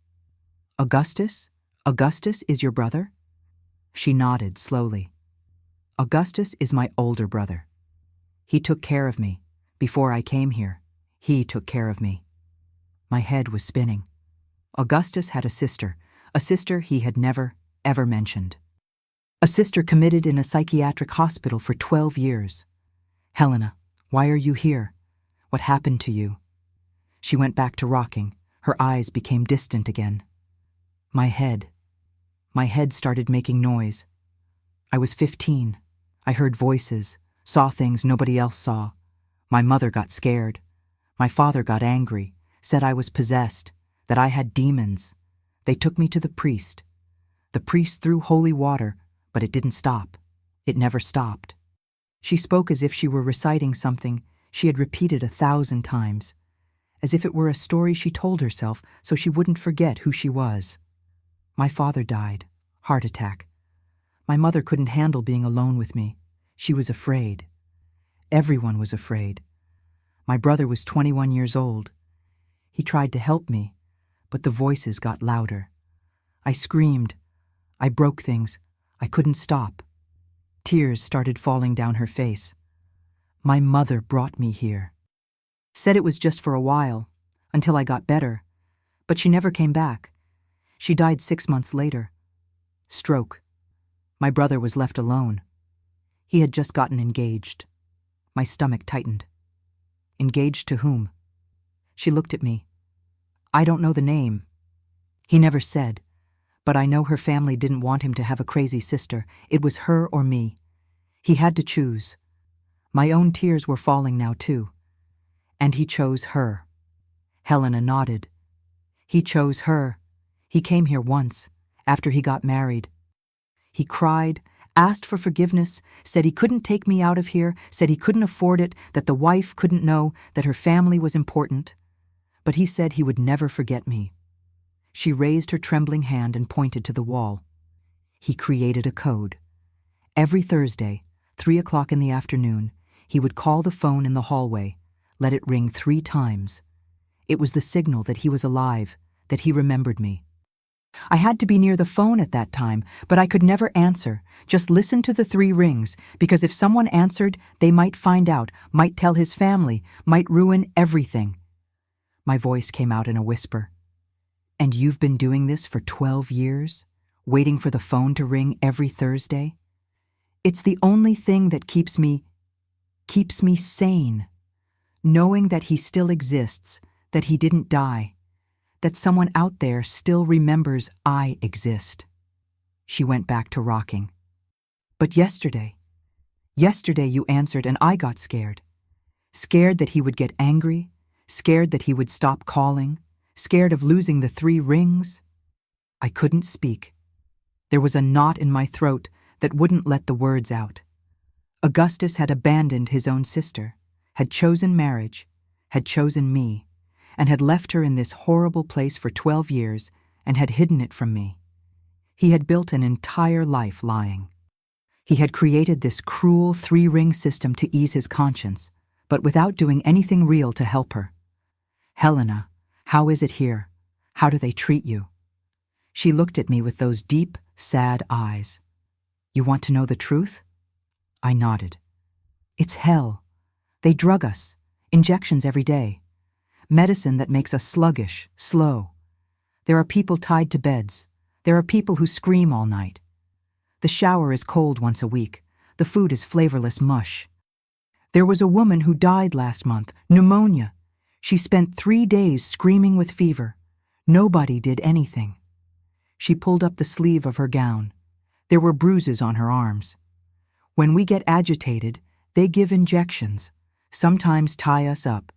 Augustus? Augustus is your brother? She nodded slowly. Augustus is my older brother. He took care of me. Before I came here, he took care of me. My head was spinning. Augustus had a sister he had never, ever mentioned. A sister committed in a psychiatric hospital for 12 years. Helena, why are you here? What happened to you? She went back to rocking. Her eyes became distant again. My head started making noise. I was 15. I heard voices, saw things nobody else saw. My mother got scared. My father got angry, said I was possessed, that I had demons. They took me to the priest. The priest threw holy water, but it didn't stop. It never stopped. She spoke as if she were reciting something she had repeated 1,000 times, as if it were a story she told herself so she wouldn't forget who she was. My father died, heart attack. My mother couldn't handle being alone with me. She was afraid. Everyone was afraid. My brother was 21 years old. He tried to help me, but the voices got louder. I screamed. I broke things. I couldn't stop. Tears started falling down her face. My mother brought me here. Said it was just for a while, until I got better, but she never came back. She died 6 months later. Stroke. My brother was left alone. He had just gotten engaged. My stomach tightened. Engaged to whom? She looked at me. I don't know the name. He never said, but I know her family didn't want him to have a crazy sister. It was her or me. He had to choose. My own tears were falling now too. And he chose her. Helena nodded. He chose her. He came here once, after he got married. He cried, asked for forgiveness, said he couldn't take me out of here, said he couldn't afford it, that the wife couldn't know, that her family was important. But he said he would never forget me. She raised her trembling hand and pointed to the wall. He created a code. Every Thursday, 3 o'clock in the afternoon, he would call the phone in the hallway, let it ring 3 times. It was the signal that he was alive, that he remembered me. I had to be near the phone at that time, but I could never answer, just listen to the 3 rings, because if someone answered, they might find out, might tell his family, might ruin everything. My voice came out in a whisper. And you've been doing this for 12 years? Waiting for the phone to ring every Thursday? It's the only thing that keeps me sane. Knowing that he still exists, that he didn't die, that someone out there still remembers I exist. She went back to rocking. But yesterday you answered and I got scared. Scared that he would get angry, scared that he would stop calling, scared of losing the 3 rings. I couldn't speak. There was a knot in my throat that wouldn't let the words out. Augustus had abandoned his own sister, had chosen marriage, had chosen me, and had left her in this horrible place for 12 years and had hidden it from me. He had built an entire life lying. He had created this cruel 3-ring system to ease his conscience, but without doing anything real to help her. Helena, how is it here? How do they treat you? She looked at me with those deep, sad eyes. You want to know the truth? I nodded. It's hell. They drug us, injections every day. Medicine that makes us sluggish, slow. There are people tied to beds. There are people who scream all night. The shower is cold once a week. The food is flavorless mush. There was a woman who died last month, pneumonia. She spent 3 days screaming with fever. Nobody did anything. She pulled up the sleeve of her gown. There were bruises on her arms. When we get agitated, they give injections, sometimes tie us up.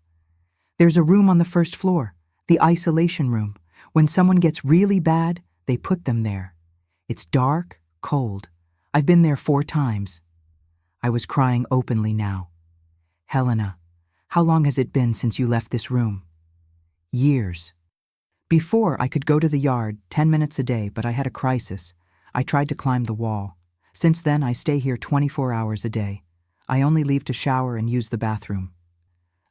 There's a room on the 1st floor, the isolation room. When someone gets really bad, they put them there. It's dark, cold. I've been there 4 times. I was crying openly now. Helena, how long has it been since you left this room? Years. Before, I could go to the yard 10 minutes a day, but I had a crisis. I tried to climb the wall. Since then, I stay here 24 hours a day. I only leave to shower and use the bathroom.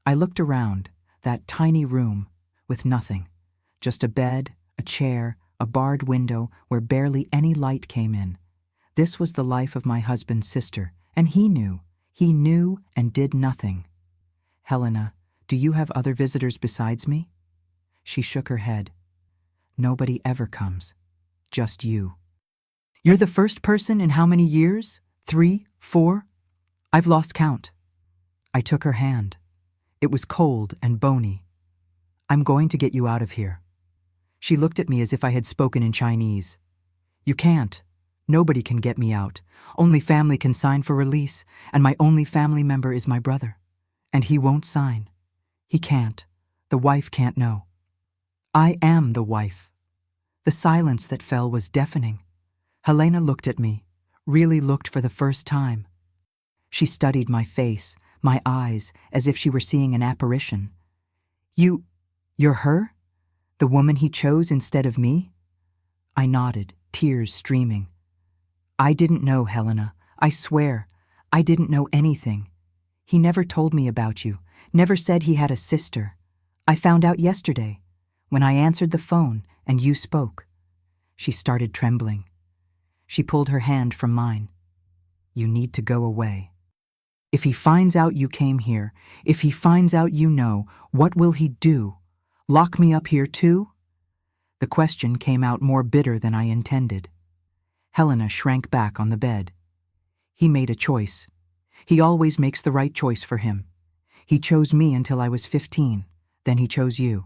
I looked around, that tiny room, with nothing. Just a bed, a chair, a barred window where barely any light came in. This was the life of my husband's sister, and he knew. He knew and did nothing. Helena, do you have other visitors besides me? She shook her head. Nobody ever comes. Just you. You're the first person in how many years? 3, 4? I've lost count. I took her hand. It was cold and bony. I'm going to get you out of here. She looked at me as if I had spoken in Chinese. You can't. Nobody can get me out. Only family can sign for release, and my only family member is my brother. And he won't sign. He can't. The wife can't know. I am the wife. The silence that fell was deafening. Helena looked at me, really looked for the first time. She studied my face, my eyes, as if she were seeing an apparition. You're her? The woman he chose instead of me? I nodded, tears streaming. I didn't know, Helena. I swear. I didn't know anything. He never told me about you, never said he had a sister. I found out yesterday, when I answered the phone and you spoke. She started trembling. She pulled her hand from mine. You need to go away. If he finds out you came here, if he finds out you know, what will he do? Lock me up here too? The question came out more bitter than I intended. Helena shrank back on the bed. He made a choice. He always makes the right choice for him. He chose me until I was 15. Then he chose you.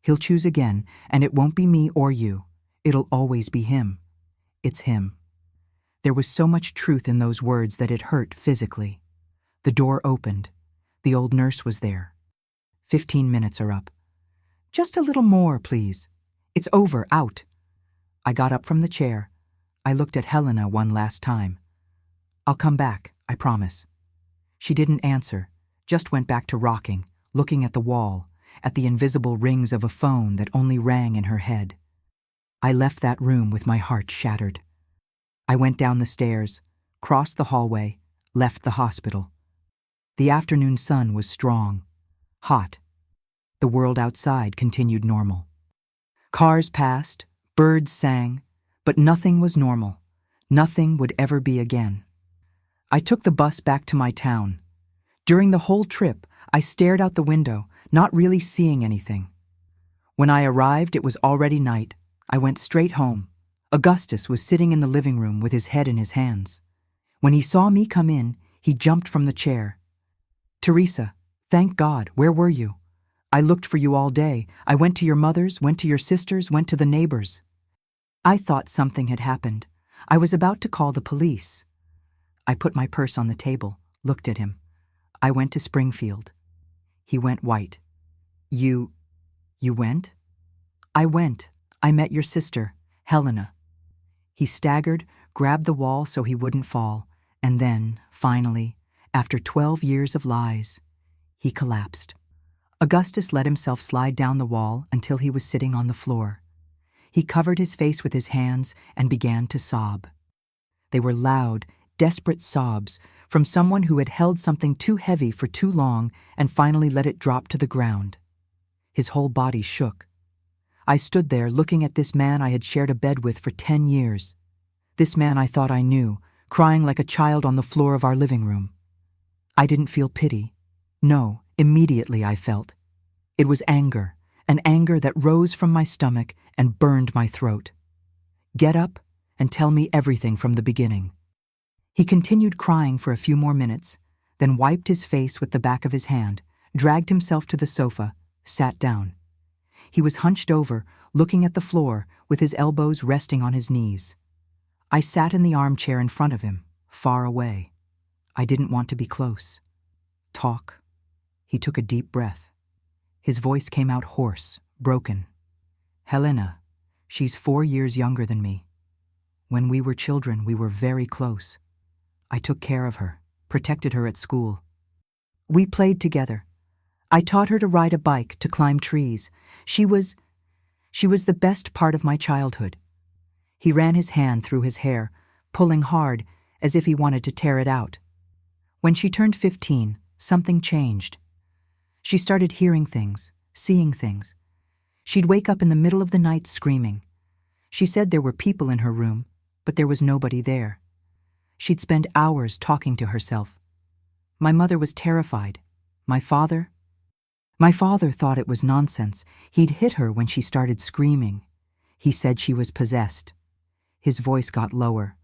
He'll choose again, and it won't be me or you. It'll always be him. It's him. There was so much truth in those words that it hurt physically. The door opened. The old nurse was there. 15 minutes are up. Just a little more, please. It's over, out. I got up from the chair. I looked at Helena one last time. I'll come back, I promise. She didn't answer, just went back to rocking, looking at the wall, at the invisible rings of a phone that only rang in her head. I left that room with my heart shattered. I went down the stairs, crossed the hallway, left the hospital. The afternoon sun was strong, hot. The world outside continued normal. Cars passed, birds sang, but nothing was normal. Nothing would ever be again. I took the bus back to my town. During the whole trip, I stared out the window, not really seeing anything. When I arrived, it was already night. I went straight home. Augustus was sitting in the living room with his head in his hands. When he saw me come in, he jumped from the chair. Teresa, thank God, where were you? I looked for you all day. I went to your mother's, went to your sister's, went to the neighbor's. I thought something had happened. I was about to call the police. I put my purse on the table, looked at him. I went to Springfield. He went white. You went? I went. I met your sister, Helena. He staggered, grabbed the wall so he wouldn't fall, and then, finally, after 12 years of lies, he collapsed. Augustus let himself slide down the wall until he was sitting on the floor. He covered his face with his hands and began to sob. They were loud, desperate sobs from someone who had held something too heavy for too long and finally let it drop to the ground. His whole body shook. I stood there looking at this man I had shared a bed with for 10 years. This man I thought I knew, crying like a child on the floor of our living room. I didn't feel pity. No, immediately I felt. It was anger, an anger that rose from my stomach and burned my throat. Get up and tell me everything from the beginning. He continued crying for a few more minutes, then wiped his face with the back of his hand, dragged himself to the sofa, sat down. He was hunched over, looking at the floor, with his elbows resting on his knees. I sat in the armchair in front of him, far away. I didn't want to be close. Talk. He took a deep breath. His voice came out hoarse, broken. Helena, she's 4 years younger than me. When we were children, we were very close. I took care of her, protected her at school. We played together. I taught her to ride a bike, to climb trees. She was the best part of my childhood. He ran his hand through his hair, pulling hard, as if he wanted to tear it out. When she turned 15, something changed. She started hearing things, seeing things. She'd wake up in the middle of the night screaming. She said there were people in her room, but there was nobody there. She'd spend hours talking to herself. My mother was terrified. My father thought it was nonsense. He'd hit her when she started screaming. He said she was possessed. His voice got lower.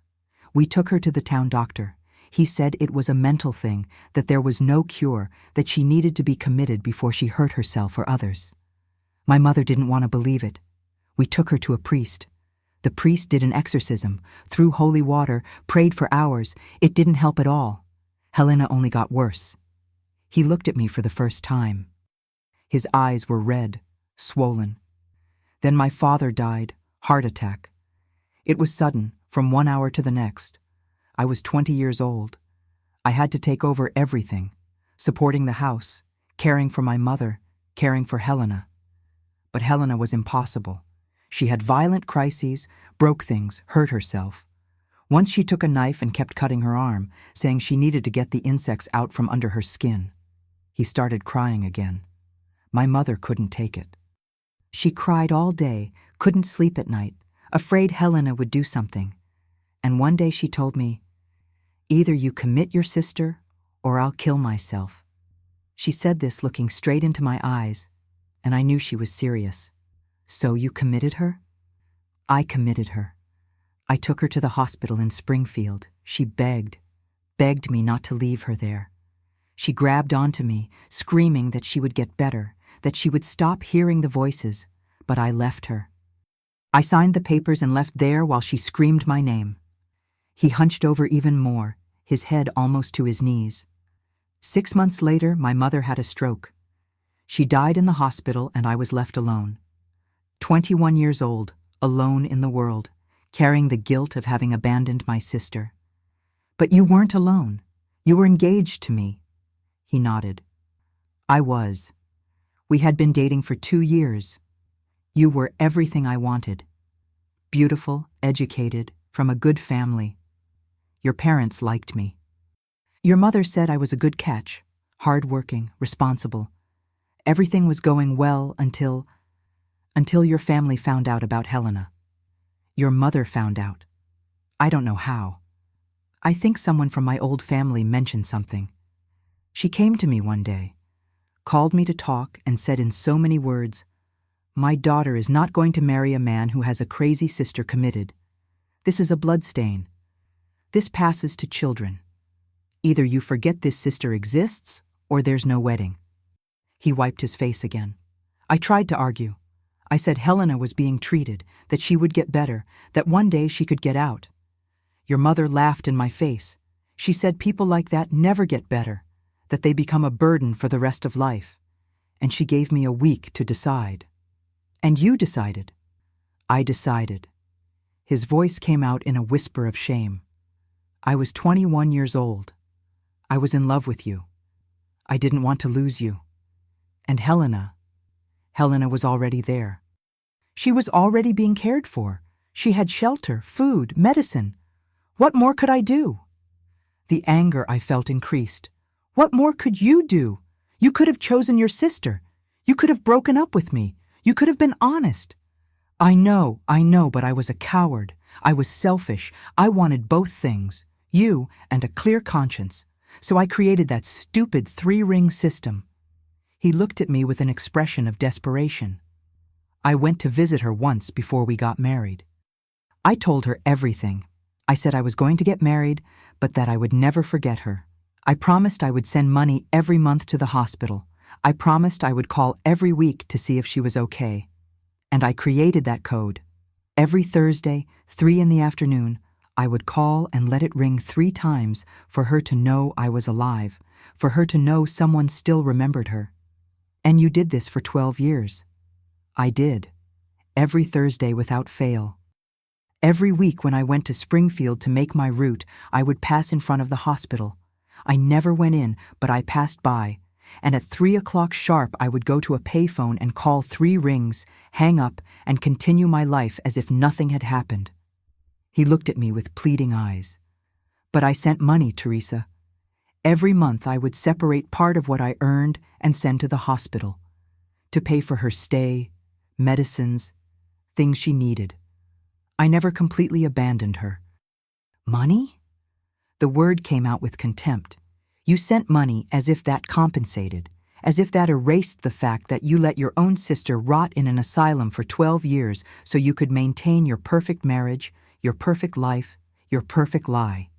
We took her to the town doctor. He said it was a mental thing, that there was no cure, that she needed to be committed before she hurt herself or others. My mother didn't want to believe it. We took her to a priest. The priest did an exorcism, threw holy water, prayed for hours. It didn't help at all. Helena only got worse. He looked at me for the first time. His eyes were red, swollen. Then my father died, heart attack. It was sudden, from 1 hour to the next. I was 20 years old. I had to take over everything, supporting the house, caring for my mother, caring for Helena. But Helena was impossible. She had violent crises, broke things, hurt herself. Once she took a knife and kept cutting her arm, saying she needed to get the insects out from under her skin. He started crying again. My mother couldn't take it. She cried all day, couldn't sleep at night, afraid Helena would do something. And one day she told me, "Either you commit your sister, or I'll kill myself." She said this looking straight into my eyes, and I knew she was serious. "So you committed her?" I committed her. I took her to the hospital in Springfield. She begged me not to leave her there. She grabbed onto me, screaming that she would get better, that she would stop hearing the voices, but I left her. I signed the papers and left there while she screamed my name. He hunched over even more, his head almost to his knees. 6 months later, my mother had a stroke. She died in the hospital and I was left alone. 21 years old, alone in the world, carrying the guilt of having abandoned my sister. "But you weren't alone. You were engaged to me." He nodded. "I was. We had been dating for 2 years. You were everything I wanted. Beautiful, educated, from a good family. Your parents liked me. Your mother said I was a good catch, hard-working, responsible. Everything was going well until your family found out about Helena. Your mother found out. I don't know how. I think someone from my old family mentioned something. She came to me one day, called me to talk, and said in so many words, 'My daughter is not going to marry a man who has a crazy sister committed. This is a bloodstain. This passes to children. Either you forget this sister exists, or there's no wedding.'" He wiped his face again. I tried to argue. I said Helena was being treated, that she would get better, that one day she could get out. Your mother laughed in my face. She said people like that never get better, that they become a burden for the rest of life. And she gave me a week to decide. "And you decided." I decided. His voice came out in a whisper of shame. "I was 21 years old. I was in love with you. I didn't want to lose you. And Helena was already there. She was already being cared for. She had shelter, food, medicine. What more could I do?" The anger I felt increased. "What more could you do? You could have chosen your sister. You could have broken up with me. You could have been honest." I know, but I was a coward. I was selfish. I wanted both things, you and a clear conscience. So I created that stupid 3-ring system. He looked at me with an expression of desperation. I went to visit her once before we got married. I told her everything. I said I was going to get married, but that I would never forget her. I promised I would send money every month to the hospital. I promised I would call every week to see if she was okay. And I created that code. Every Thursday, 3 in the afternoon, I would call and let it ring 3 times for her to know I was alive, for her to know someone still remembered her. And you did this for 12 years. I did. Every Thursday without fail. Every week when I went to Springfield to make my route, I would pass in front of the hospital. I never went in, but I passed by, and at 3 o'clock sharp I would go to a payphone and call 3 rings, hang up, and continue my life as if nothing had happened. He looked at me with pleading eyes. But I sent money, Teresa. Every month I would separate part of what I earned and send to the hospital, to pay for her stay, medicines, things she needed. I never completely abandoned her. Money? The word came out with contempt. You sent money as if that compensated, as if that erased the fact that you let your own sister rot in an asylum for 12 years so you could maintain your perfect marriage, your perfect life, your perfect lie.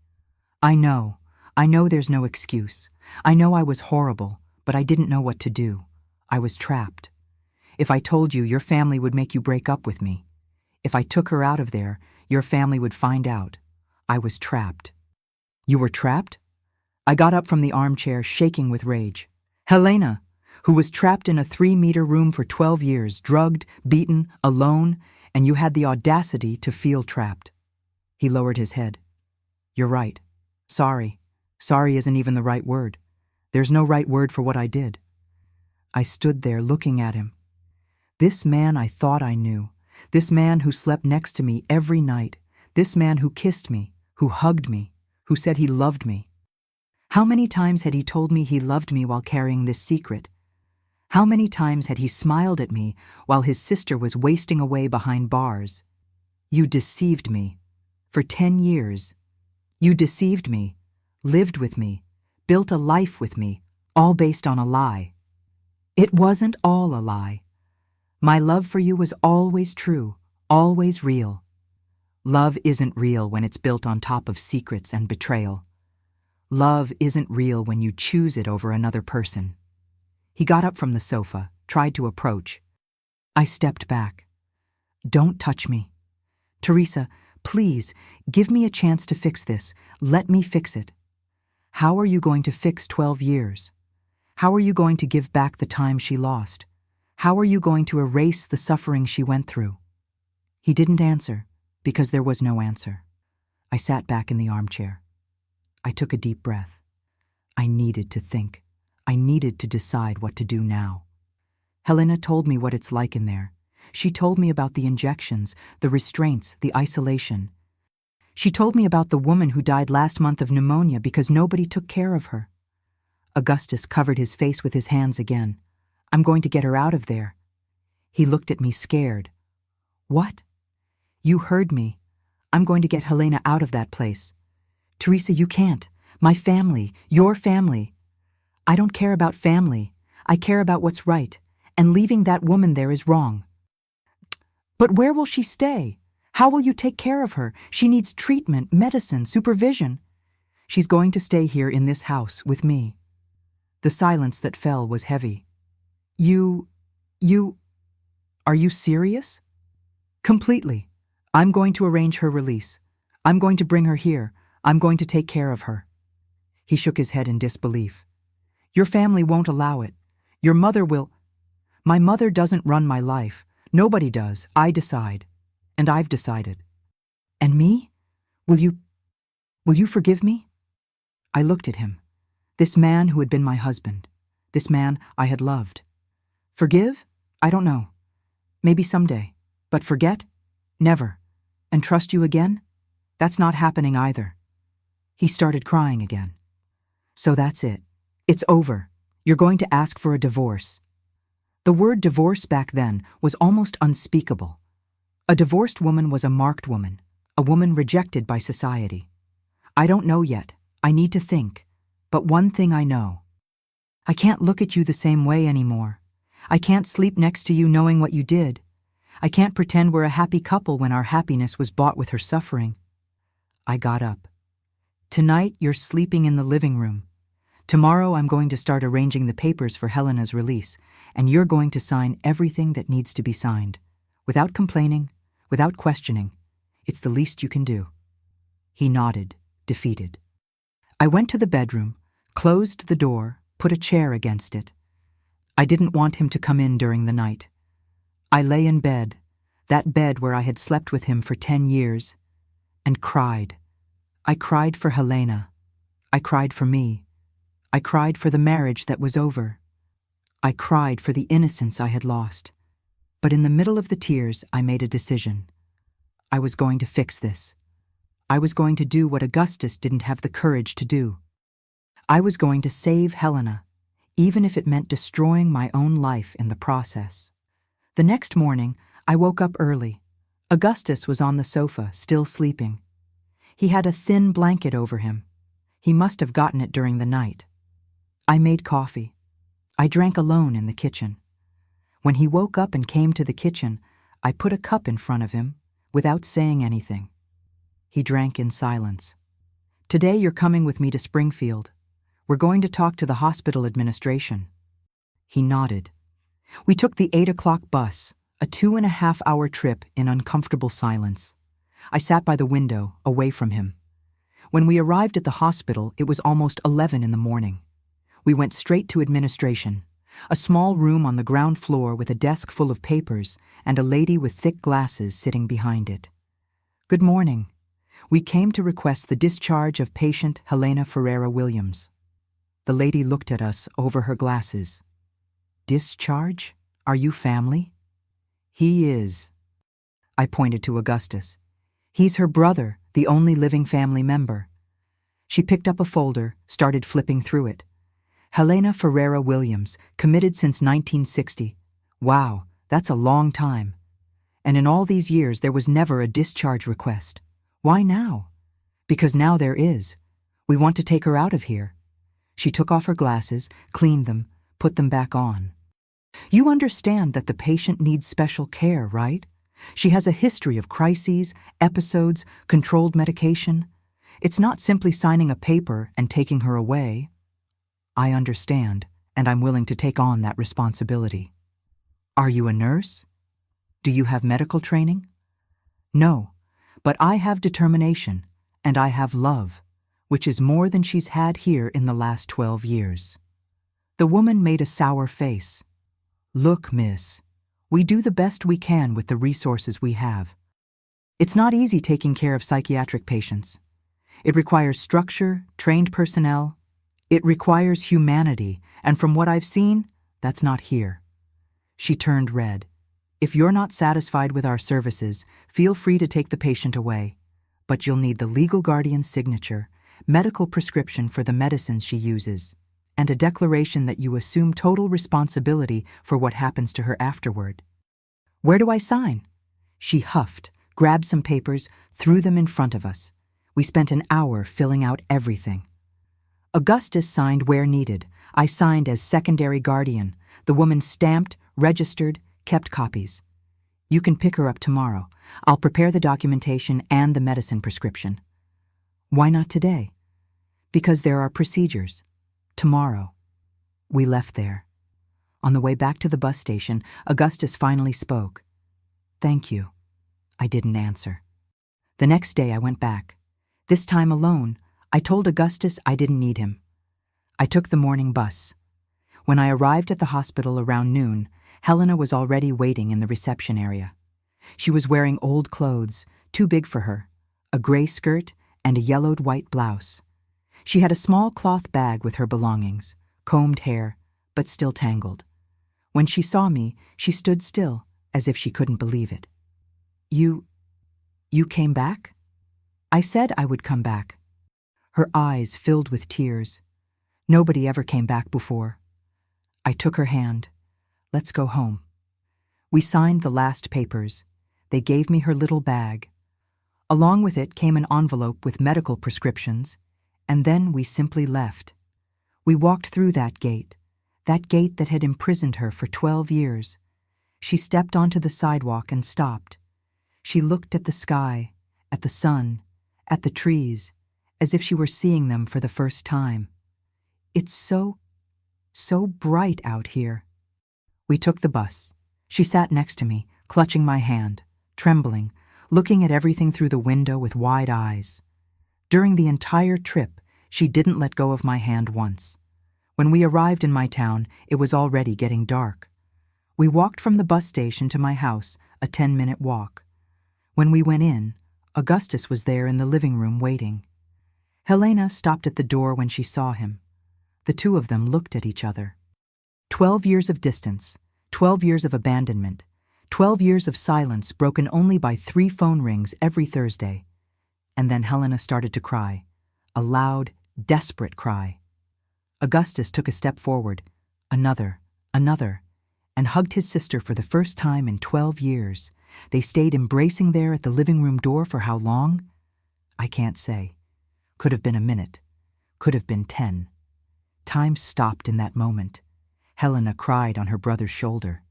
I know there's no excuse. I know I was horrible, but I didn't know what to do. I was trapped. If I told you, your family would make you break up with me. If I took her out of there, your family would find out. I was trapped. You were trapped? I got up from the armchair, shaking with rage. Helena, who was trapped in a 3-meter room for 12 years, drugged, beaten, alone, and you had the audacity to feel trapped. He lowered his head. You're right. Sorry. Sorry isn't even the right word. There's no right word for what I did. I stood there looking at him. This man I thought I knew. This man who slept next to me every night. This man who kissed me, who hugged me, who said he loved me. How many times had he told me he loved me while carrying this secret? How many times had he smiled at me while his sister was wasting away behind bars? You deceived me. For 10 years. You deceived me, lived with me, built a life with me, all based on a lie. It wasn't all a lie. My love for you was always true, always real. Love isn't real when it's built on top of secrets and betrayal. Love isn't real when you choose it over another person. He got up from the sofa, tried to approach. I stepped back. Don't touch me. Teresa, please, give me a chance to fix this. Let me fix it. How are you going to fix 12 years? How are you going to give back the time she lost? How are you going to erase the suffering she went through? He didn't answer, because there was no answer. I sat back in the armchair. I took a deep breath. I needed to think. I needed to decide what to do now. Helena told me what it's like in there. She told me about the injections, the restraints, the isolation. She told me about the woman who died last month of pneumonia because nobody took care of her. Augustus covered his face with his hands again. I'm going to get her out of there. He looked at me scared. What? You heard me. I'm going to get Helena out of that place. Teresa, you can't. My family, your family. I don't care about family. I care about what's right, and leaving that woman there is wrong. But where will she stay? How will you take care of her? She needs treatment, medicine, supervision. She's going to stay here in this house with me. The silence that fell was heavy. Are you serious? Completely. I'm going to arrange her release. I'm going to bring her here. I'm going to take care of her. He shook his head in disbelief. Your family won't allow it. Your mother will. My mother doesn't run my life. Nobody does. I decide. And I've decided. And me? Will you forgive me? I looked at him. This man who had been my husband. This man I had loved. Forgive? I don't know. Maybe someday. But forget? Never. And trust you again? That's not happening either. He started crying again. So that's it. It's over. You're going to ask for a divorce. The word divorce back then was almost unspeakable. A divorced woman was a marked woman, a woman rejected by society. I don't know yet. I need to think. But one thing I know. I can't look at you the same way anymore. I can't sleep next to you knowing what you did. I can't pretend we're a happy couple when our happiness was bought with her suffering. I got up. Tonight, you're sleeping in the living room. Tomorrow, I'm going to start arranging the papers for Helena's release, and you're going to sign everything that needs to be signed. Without complaining, without questioning. It's the least you can do. He nodded, defeated. I went to the bedroom, closed the door, put a chair against it. I didn't want him to come in during the night. I lay in bed, that bed where I had slept with him for 10 years, and cried. I cried for Helena. I cried for me. I cried for the marriage that was over. I cried for the innocence I had lost. But in the middle of the tears, I made a decision. I was going to fix this. I was going to do what Augustus didn't have the courage to do. I was going to save Helena, even if it meant destroying my own life in the process. The next morning, I woke up early. Augustus was on the sofa, still sleeping. He had a thin blanket over him. He must have gotten it during the night. I made coffee. I drank alone in the kitchen. When he woke up and came to the kitchen, I put a cup in front of him, without saying anything. He drank in silence. Today you're coming with me to Springfield. We're going to talk to the hospital administration. He nodded. We took the 8 o'clock bus, a 2.5-hour trip in uncomfortable silence. I sat by the window, away from him. When we arrived at the hospital, it was almost 11 in the morning. We went straight to administration, a small room on the ground floor with a desk full of papers and a lady with thick glasses sitting behind it. Good morning. We came to request the discharge of patient Helena Ferreira Williams. The lady looked at us over her glasses. Discharge? Are you family? He is. I pointed to Augustus. He's her brother, the only living family member. She picked up a folder, started flipping through it. Helena Ferreira Williams, committed since 1960. Wow, that's a long time. And in all these years there was never a discharge request. Why now? Because now there is. We want to take her out of here. She took off her glasses, cleaned them, put them back on. You understand that the patient needs special care, right? She has a history of crises, episodes, controlled medication. It's not simply signing a paper and taking her away. I understand, and I'm willing to take on that responsibility. Are you a nurse? Do you have medical training? No, but I have determination, and I have love, which is more than she's had here in the last 12 years. The woman made a sour face. Look, miss, we do the best we can with the resources we have. It's not easy taking care of psychiatric patients. It requires structure, trained personnel. It requires humanity, and from what I've seen, that's not here. She turned red. If you're not satisfied with our services, feel free to take the patient away. But you'll need the legal guardian's signature, medical prescription for the medicines she uses, and a declaration that you assume total responsibility for what happens to her afterward. Where do I sign? She huffed, grabbed some papers, threw them in front of us. We spent an hour filling out everything. Augustus signed where needed. I signed as secondary guardian. The woman stamped, registered, kept copies. You can pick her up tomorrow. I'll prepare the documentation and the medicine prescription. Why not today? Because there are procedures. Tomorrow. We left there. On the way back to the bus station, Augustus finally spoke. Thank you. I didn't answer. The next day I went back. This time alone. I told Augustus I didn't need him. I took the morning bus. When I arrived at the hospital around noon, Helena was already waiting in the reception area. She was wearing old clothes, too big for her, a gray skirt and a yellowed white blouse. She had a small cloth bag with her belongings, combed hair, but still tangled. When she saw me, she stood still, as if she couldn't believe it. You came back? I said I would come back. Her eyes filled with tears. Nobody ever came back before. I took her hand. Let's go home. We signed the last papers. They gave me her little bag. Along with it came an envelope with medical prescriptions, and then we simply left. We walked through that gate that had imprisoned her for 12 years. She stepped onto the sidewalk and stopped. She looked at the sky, at the sun, at the trees, as if she were seeing them for the first time. It's so bright out here. We took the bus. She sat next to me, clutching my hand, trembling, looking at everything through the window with wide eyes. During the entire trip, she didn't let go of my hand once. When we arrived in my town, it was already getting dark. We walked from the bus station to my house, a 10-minute walk. When we went in, Augustus was there in the living room waiting. Helena stopped at the door when she saw him. The two of them looked at each other. 12 years of distance, 12 years of abandonment, 12 years of silence broken only by 3 phone rings every Thursday. And then Helena started to cry, a loud, desperate cry. Augustus took a step forward, another, and hugged his sister for the first time in 12 years. They stayed embracing there at the living room door for how long? I can't say. Could have been a minute. Could have been 10. Time stopped in that moment. Helena cried on her brother's shoulder.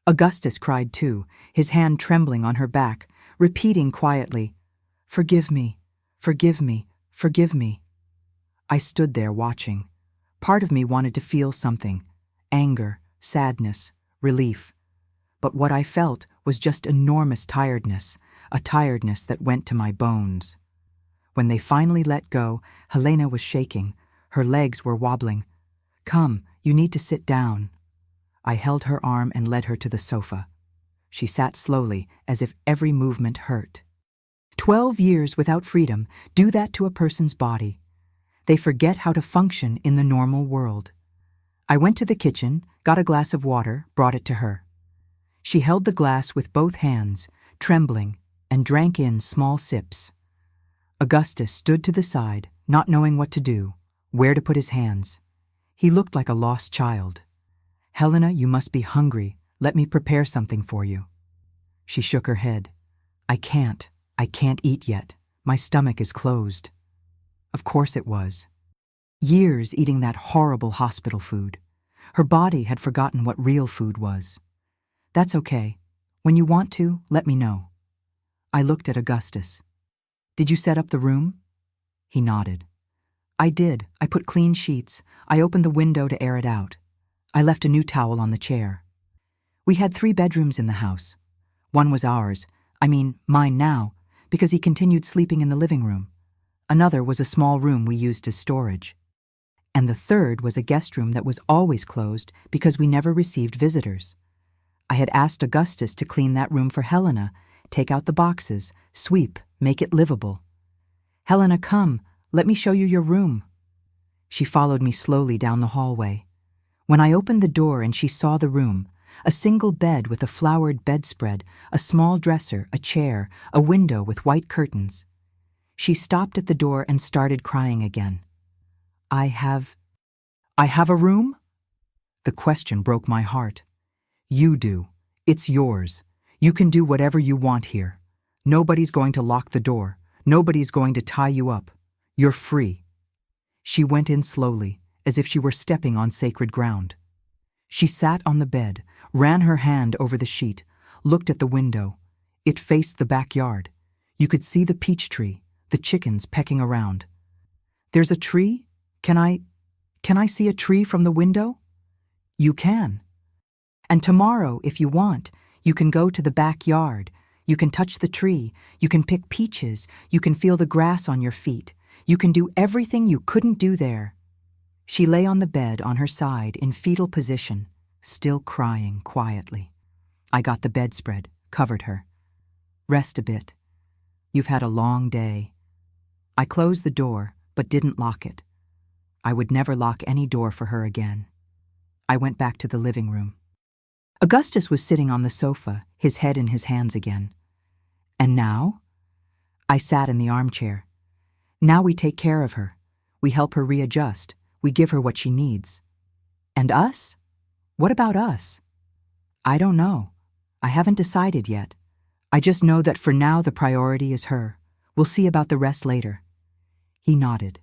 Augustus cried too, his hand trembling on her back, repeating quietly, "Forgive me, forgive me, forgive me." I stood there watching. Part of me wanted to feel something, anger, sadness, relief. But what I felt was just enormous tiredness, a tiredness that went to my bones. When they finally let go, Helena was shaking. Her legs were wobbling. "Come, you need to sit down." I held her arm and led her to the sofa. She sat slowly, as if every movement hurt. 12 years without freedom do that to a person's body. They forget how to function in the normal world. I went to the kitchen, got a glass of water, brought it to her. She held the glass with both hands, trembling, and drank in small sips. Augustus stood to the side, not knowing what to do, where to put his hands. He looked like a lost child. "Helena, you must be hungry. Let me prepare something for you." She shook her head. I can't eat yet. My stomach is closed." Of course it was. Years eating that horrible hospital food. Her body had forgotten what real food was. "That's okay. When you want to, let me know." I looked at Augustus. "Did you set up the room?" He nodded. "I did. I put clean sheets. I opened the window to air it out. I left a new towel on the chair." We had 3 bedrooms in the house. One was ours, mine now, because he continued sleeping in the living room. Another was a small room we used as storage. And the third was a guest room that was always closed because we never received visitors. I had asked Augustus to clean that room for Helena, take out the boxes, sweep, make it livable. "Helena, come, let me show you your room." She followed me slowly down the hallway. When I opened the door and she saw the room, a single bed with a flowered bedspread, a small dresser, a chair, a window with white curtains. She stopped at the door and started crying again. I have a room?" The question broke my heart. "You do. It's yours. You can do whatever you want here. Nobody's going to lock the door. Nobody's going to tie you up. You're free." She went in slowly, as if she were stepping on sacred ground. She sat on the bed, ran her hand over the sheet, looked at the window. It faced the backyard. You could see the peach tree, the chickens pecking around. "There's a tree? Can I see a tree from the window?" "You can. And tomorrow, if you want, you can go to the backyard. You can touch the tree. You can pick peaches. You can feel the grass on your feet. You can do everything you couldn't do there." She lay on the bed on her side in fetal position, still crying quietly. I got the bedspread, covered her. "Rest a bit. You've had a long day." I closed the door, but didn't lock it. I would never lock any door for her again. I went back to the living room. Augustus was sitting on the sofa, his head in his hands again. "And now?" I sat in the armchair. "Now we take care of her. We help her readjust. We give her what she needs." "And us? What about us?" "I don't know. I haven't decided yet. I just know that for now the priority is her. We'll see about the rest later." He nodded.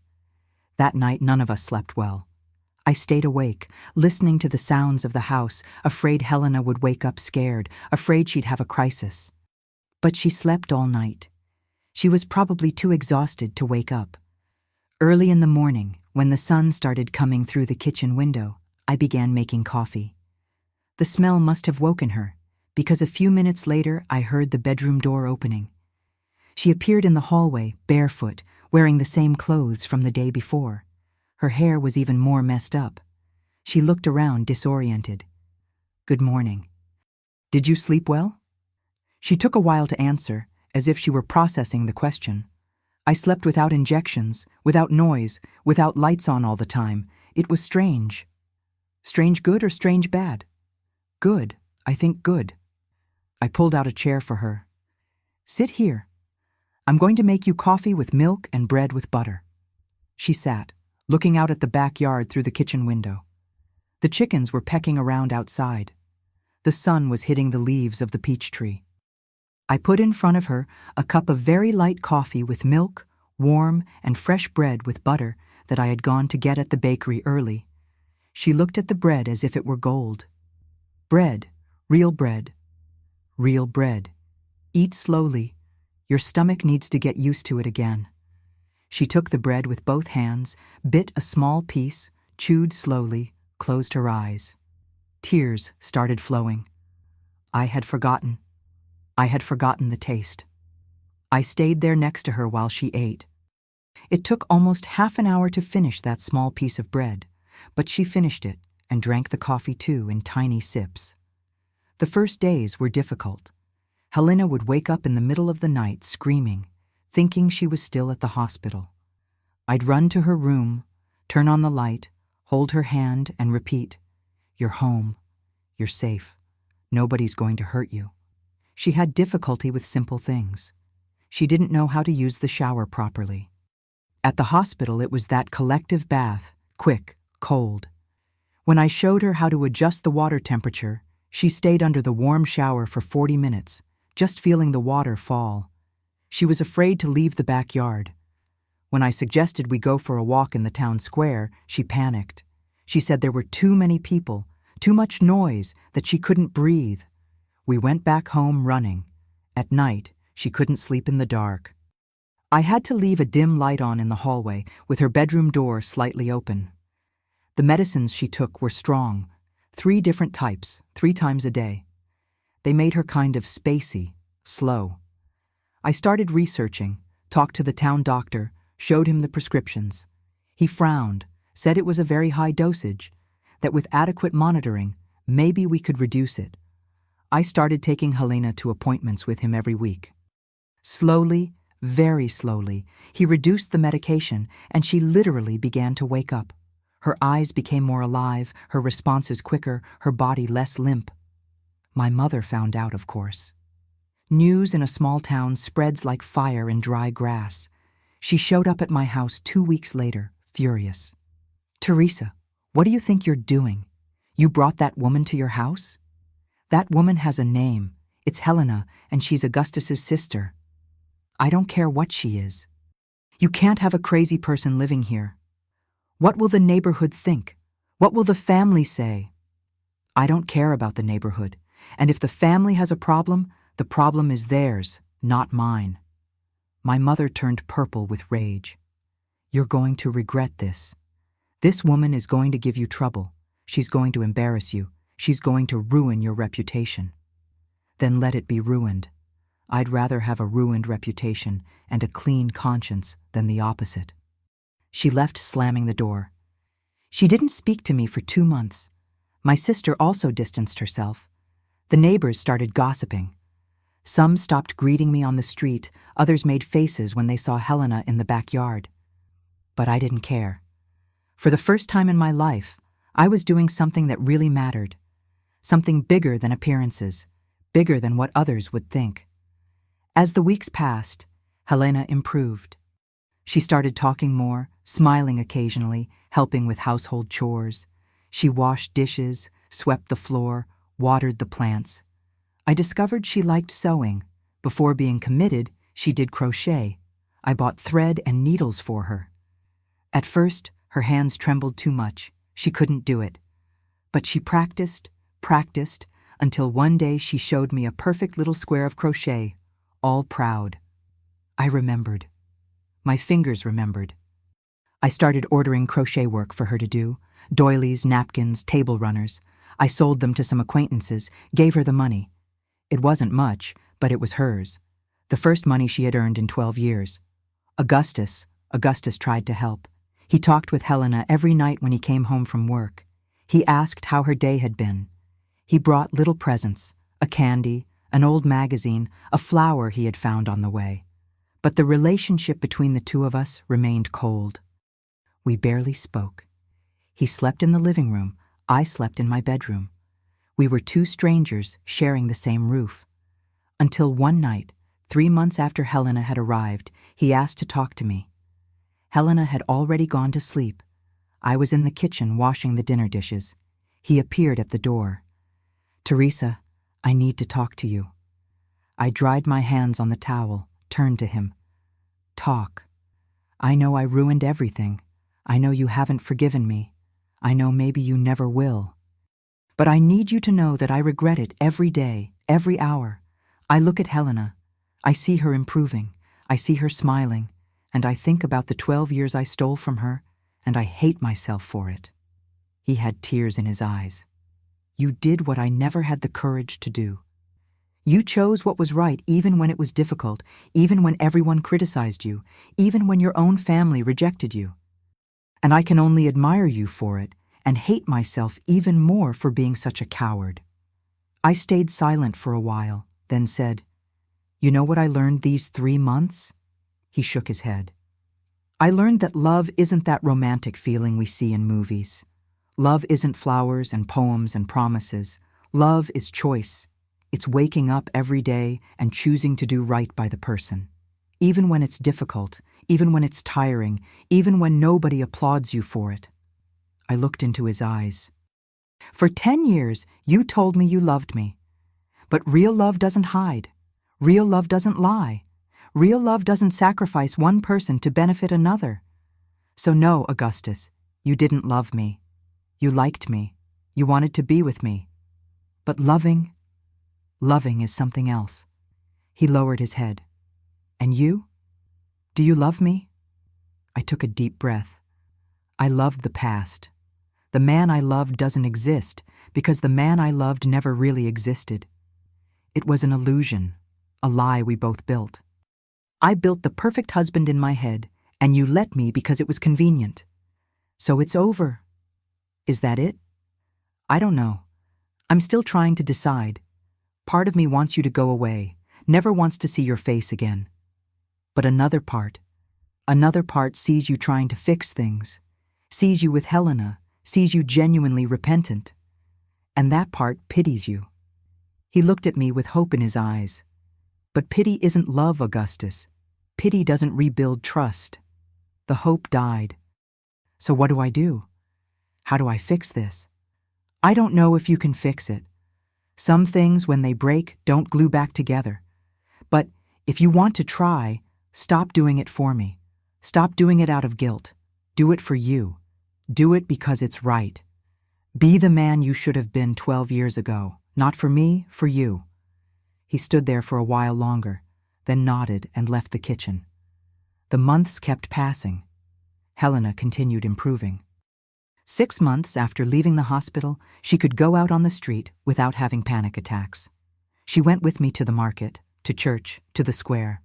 That night none of us slept well. I stayed awake, listening to the sounds of the house, afraid Helena would wake up scared, afraid she'd have a crisis. But she slept all night. She was probably too exhausted to wake up. Early in the morning, when the sun started coming through the kitchen window, I began making coffee. The smell must have woken her, because a few minutes later I heard the bedroom door opening. She appeared in the hallway, barefoot, wearing the same clothes from the day before. Her hair was even more messed up. She looked around disoriented. "Good morning. Did you sleep well?" She took a while to answer, as if she were processing the question. I slept without injections, without noise, without lights on all the time. It was strange. Strange good or strange bad? Good, I think good. I pulled out a chair for her. Sit here. I'm going to make you coffee with milk and bread with butter. She sat, looking out at the backyard through the kitchen window. The chickens were pecking around outside. The sun was hitting the leaves of the peach tree. I put in front of her a cup of very light coffee with milk, warm and fresh bread with butter that I had gone to get at the bakery early. She looked at the bread as if it were gold. Bread, real bread. Real bread. Eat slowly. Your stomach needs to get used to it again. She took the bread with both hands, bit a small piece, chewed slowly, closed her eyes. Tears started flowing. I had forgotten. I had forgotten the taste. I stayed there next to her while she ate. It took almost half an hour to finish that small piece of bread, but she finished it and drank the coffee too in tiny sips. The first days were difficult. Helena would wake up in the middle of the night screaming, thinking she was still at the hospital. I'd run to her room, turn on the light, hold her hand and repeat, "You're home. You're safe. Nobody's going to hurt you." She had difficulty with simple things. She didn't know how to use the shower properly. At the hospital, it was that collective bath, quick, cold. When I showed her how to adjust the water temperature, she stayed under the warm shower for 40 minutes, just feeling the water fall. She was afraid to leave the backyard. When I suggested we go for a walk in the town square, she panicked. She said there were too many people, too much noise, that she couldn't breathe. We went back home running. At night, she couldn't sleep in the dark. I had to leave a dim light on in the hallway, with her bedroom door slightly open. The medicines she took were strong, 3 different types, 3 times a day. They made her kind of spacey, slow. I started researching, talked to the town doctor, showed him the prescriptions. He frowned, said it was a very high dosage, that with adequate monitoring, maybe we could reduce it. I started taking Helena to appointments with him every week. Slowly, very slowly, he reduced the medication and she literally began to wake up. Her eyes became more alive, her responses quicker, her body less limp. My mother found out, of course. News in a small town spreads like fire in dry grass. She showed up at my house 2 weeks later, furious. "Teresa, what do you think you're doing? You brought that woman to your house? That woman has a name. It's Helena, and she's Augustus's sister. I don't care what she is. You can't have a crazy person living here. What will the neighborhood think? What will the family say?" I don't care about the neighborhood, and if the family has a problem, the problem is theirs, not mine. My mother turned purple with rage. "You're going to regret this. This woman is going to give you trouble. She's going to embarrass you. She's going to ruin your reputation." Then let it be ruined. I'd rather have a ruined reputation and a clean conscience than the opposite. She left, slamming the door. She didn't speak to me for 2 months. My sister also distanced herself. The neighbors started gossiping. Some stopped greeting me on the street, others made faces when they saw Helena in the backyard. But I didn't care. For the first time in my life, I was doing something that really mattered. Something bigger than appearances, bigger than what others would think. As the weeks passed, Helena improved. She started talking more, smiling occasionally, helping with household chores. She washed dishes, swept the floor, watered the plants. I discovered she liked sewing. Before being committed, she did crochet. I bought thread and needles for her. At first, her hands trembled too much. She couldn't do it. But she practiced, until one day she showed me a perfect little square of crochet, all proud. I remembered. My fingers remembered. I started ordering crochet work for her to do, doilies, napkins, table runners. I sold them to some acquaintances, gave her the money. It wasn't much, but it was hers. The first money she had earned in 12 years. Augustus tried to help. He talked with Helena every night when he came home from work. He asked how her day had been. He brought little presents, a candy, an old magazine, a flower he had found on the way. But the relationship between the two of us remained cold. We barely spoke. He slept in the living room, I slept in my bedroom. We were two strangers sharing the same roof. Until one night, 3 months after Helena had arrived, he asked to talk to me. Helena had already gone to sleep. I was in the kitchen washing the dinner dishes. He appeared at the door. "Teresa, I need to talk to you." I dried my hands on the towel, turned to him. "Talk. I know I ruined everything. I know you haven't forgiven me. I know maybe you never will. But I need you to know that I regret it every day, every hour. I look at Helena. I see her improving. I see her smiling. And I think about the 12 years I stole from her, and I hate myself for it." He had tears in his eyes. "You did what I never had the courage to do. You chose what was right even when it was difficult, even when everyone criticized you, even when your own family rejected you. And I can only admire you for it and hate myself even more for being such a coward." I stayed silent for a while, then said, "You know what I learned these 3 months?" He shook his head. "I learned that love isn't that romantic feeling we see in movies. Love isn't flowers and poems and promises. Love is choice. It's waking up every day and choosing to do right by the person. Even when it's difficult, even when it's tiring, even when nobody applauds you for it." I looked into his eyes. "For 10 years, you told me you loved me. But real love doesn't hide. Real love doesn't lie. Real love doesn't sacrifice one person to benefit another. So no, Augustus, you didn't love me. You liked me. You wanted to be with me. But loving is something else." He lowered his head. "And you? Do you love me?" I took a deep breath. I loved the past. The man I loved doesn't exist because the man I loved never really existed. It was an illusion, a lie we both built. I built the perfect husband in my head, and you let me because it was convenient. So it's over. Is that it? I don't know. I'm still trying to decide. Part of me wants you to go away, never wants to see your face again. But another part sees you trying to fix things, sees you with Helena, sees you genuinely repentant. And that part pities you. He looked at me with hope in his eyes. But pity isn't love, Augustus. Pity doesn't rebuild trust. The hope died. So what do I do? How do I fix this? I don't know if you can fix it. Some things, when they break, don't glue back together. But if you want to try, stop doing it for me. Stop doing it out of guilt. Do it for you. Do it because it's right. Be the man you should have been 12 years ago. Not for me, for you." He stood there for a while longer, then nodded and left the kitchen. The months kept passing. Helena continued improving. 6 months after leaving the hospital, she could go out on the street without having panic attacks. She went with me to the market, to church, to the square.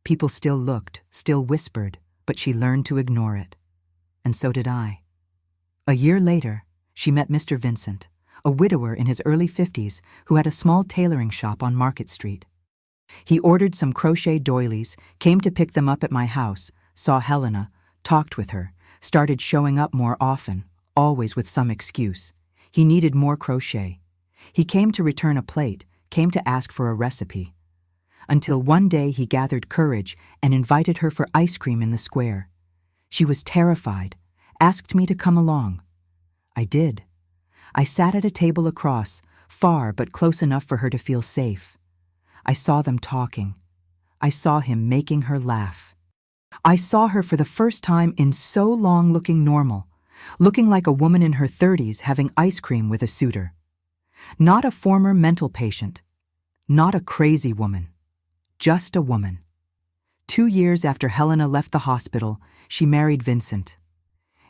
People still looked, still whispered, but she learned to ignore it. And so did I. A year later, she met Mr. Vincent, a widower in his early 50s who had a small tailoring shop on Market Street. He ordered some crochet doilies, came to pick them up at my house, saw Helena, talked with her, started showing up more often, always with some excuse. He needed more crochet. He came to return a plate, came to ask for a recipe. Until one day he gathered courage and invited her for ice cream in the square. She was terrified, asked me to come along. I did. I sat at a table across, far but close enough for her to feel safe. I saw them talking. I saw him making her laugh. I saw her for the first time in so long looking normal, looking like a woman in her 30s having ice cream with a suitor. Not a former mental patient. Not a crazy woman. Just a woman. 2 years after Helena left the hospital, she married Vincent.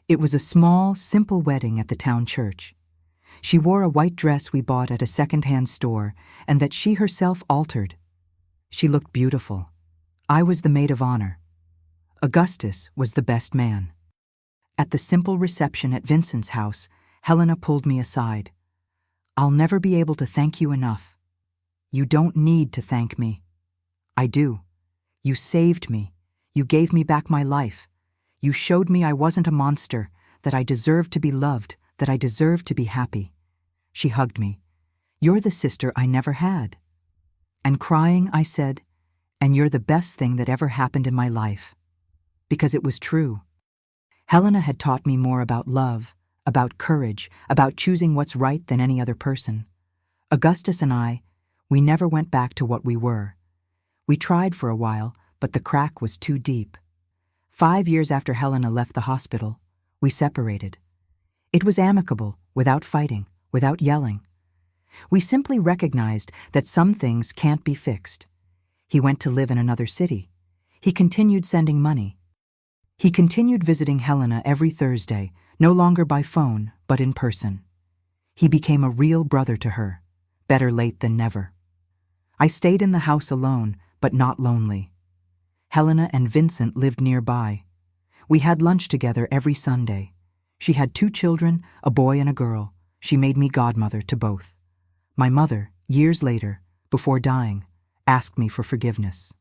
It was a small, simple wedding at the town church. She wore a white dress we bought at a second-hand store and that she herself altered. She looked beautiful. I was the maid of honor. Augustus was the best man. At the simple reception at Vincent's house, Helena pulled me aside. "I'll never be able to thank you enough." You don't need to thank me. I do. You saved me. You gave me back my life. You showed me I wasn't a monster, that I deserved to be loved, that I deserved to be happy. She hugged me. You're the sister I never had. And crying, I said, and you're the best thing that ever happened in my life. Because it was true. Helena had taught me more about love, about courage, about choosing what's right than any other person. Augustus and I, we never went back to what we were. We tried for a while, but the crack was too deep. 5 years after Helena left the hospital, we separated. It was amicable, without fighting, without yelling. We simply recognized that some things can't be fixed. He went to live in another city. He continued sending money. He continued visiting Helena every Thursday, no longer by phone, but in person. He became a real brother to her. Better late than never. I stayed in the house alone, but not lonely. Helena and Vincent lived nearby. We had lunch together every Sunday. She had 2 children, a boy and a girl. She made me godmother to both. My mother, years later, before dying, asked me for forgiveness.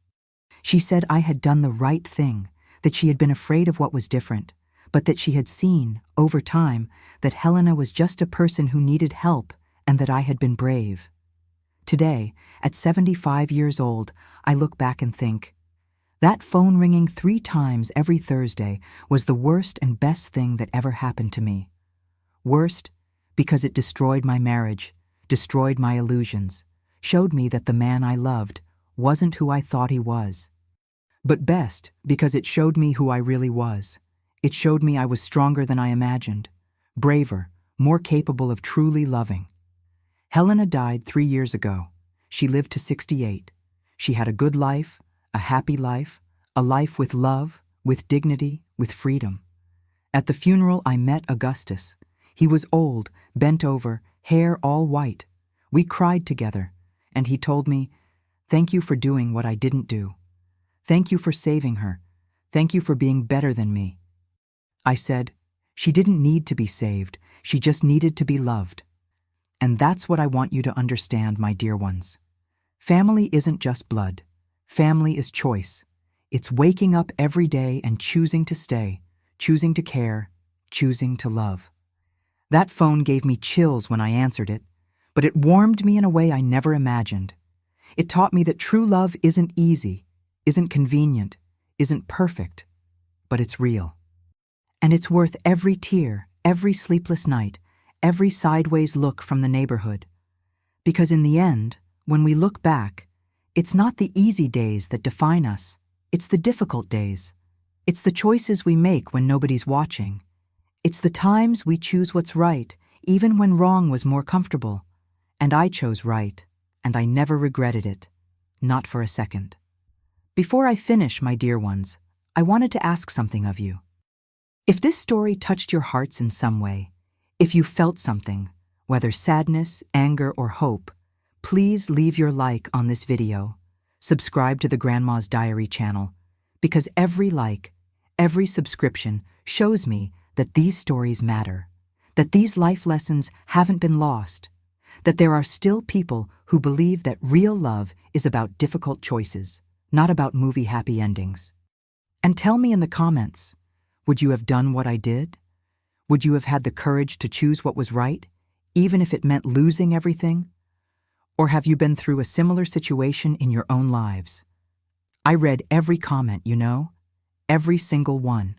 She said I had done the right thing, that she had been afraid of what was different, but that she had seen, over time, that Helena was just a person who needed help and that I had been brave. Today, at 75 years old, I look back and think, that phone ringing 3 times every Thursday was the worst and best thing that ever happened to me. Worst, because it destroyed my marriage, destroyed my illusions, showed me that the man I loved wasn't who I thought he was. But best, because it showed me who I really was. It showed me I was stronger than I imagined, braver, more capable of truly loving. Helena died 3 years ago. She lived to 68. She had a good life, a happy life, a life with love, with dignity, with freedom. At the funeral, I met Augustus. He was old, bent over, hair all white. We cried together, and he told me, "Thank you for doing what I didn't do. Thank you for saving her. Thank you for being better than me." I said, "She didn't need to be saved. She just needed to be loved." And that's what I want you to understand, my dear ones. Family isn't just blood. Family is choice. It's waking up every day and choosing to stay, choosing to care, choosing to love. That phone gave me chills when I answered it, but it warmed me in a way I never imagined. It taught me that true love isn't easy, isn't convenient, isn't perfect, but it's real. And it's worth every tear, every sleepless night, every sideways look from the neighborhood. Because in the end, when we look back, it's not the easy days that define us. It's the difficult days. It's the choices we make when nobody's watching. It's the times we choose what's right, even when wrong was more comfortable. And I chose right, and I never regretted it. Not for a second. Before I finish, my dear ones, I wanted to ask something of you. If this story touched your hearts in some way, if you felt something, whether sadness, anger, or hope, please leave your like on this video. Subscribe to the Grandma's Diary channel, because every like, every subscription shows me that these stories matter, that these life lessons haven't been lost, that there are still people who believe that real love is about difficult choices, not about movie happy endings. And tell me in the comments, would you have done what I did? Would you have had the courage to choose what was right, even if it meant losing everything? Or have you been through a similar situation in your own lives? I read every comment, every single one.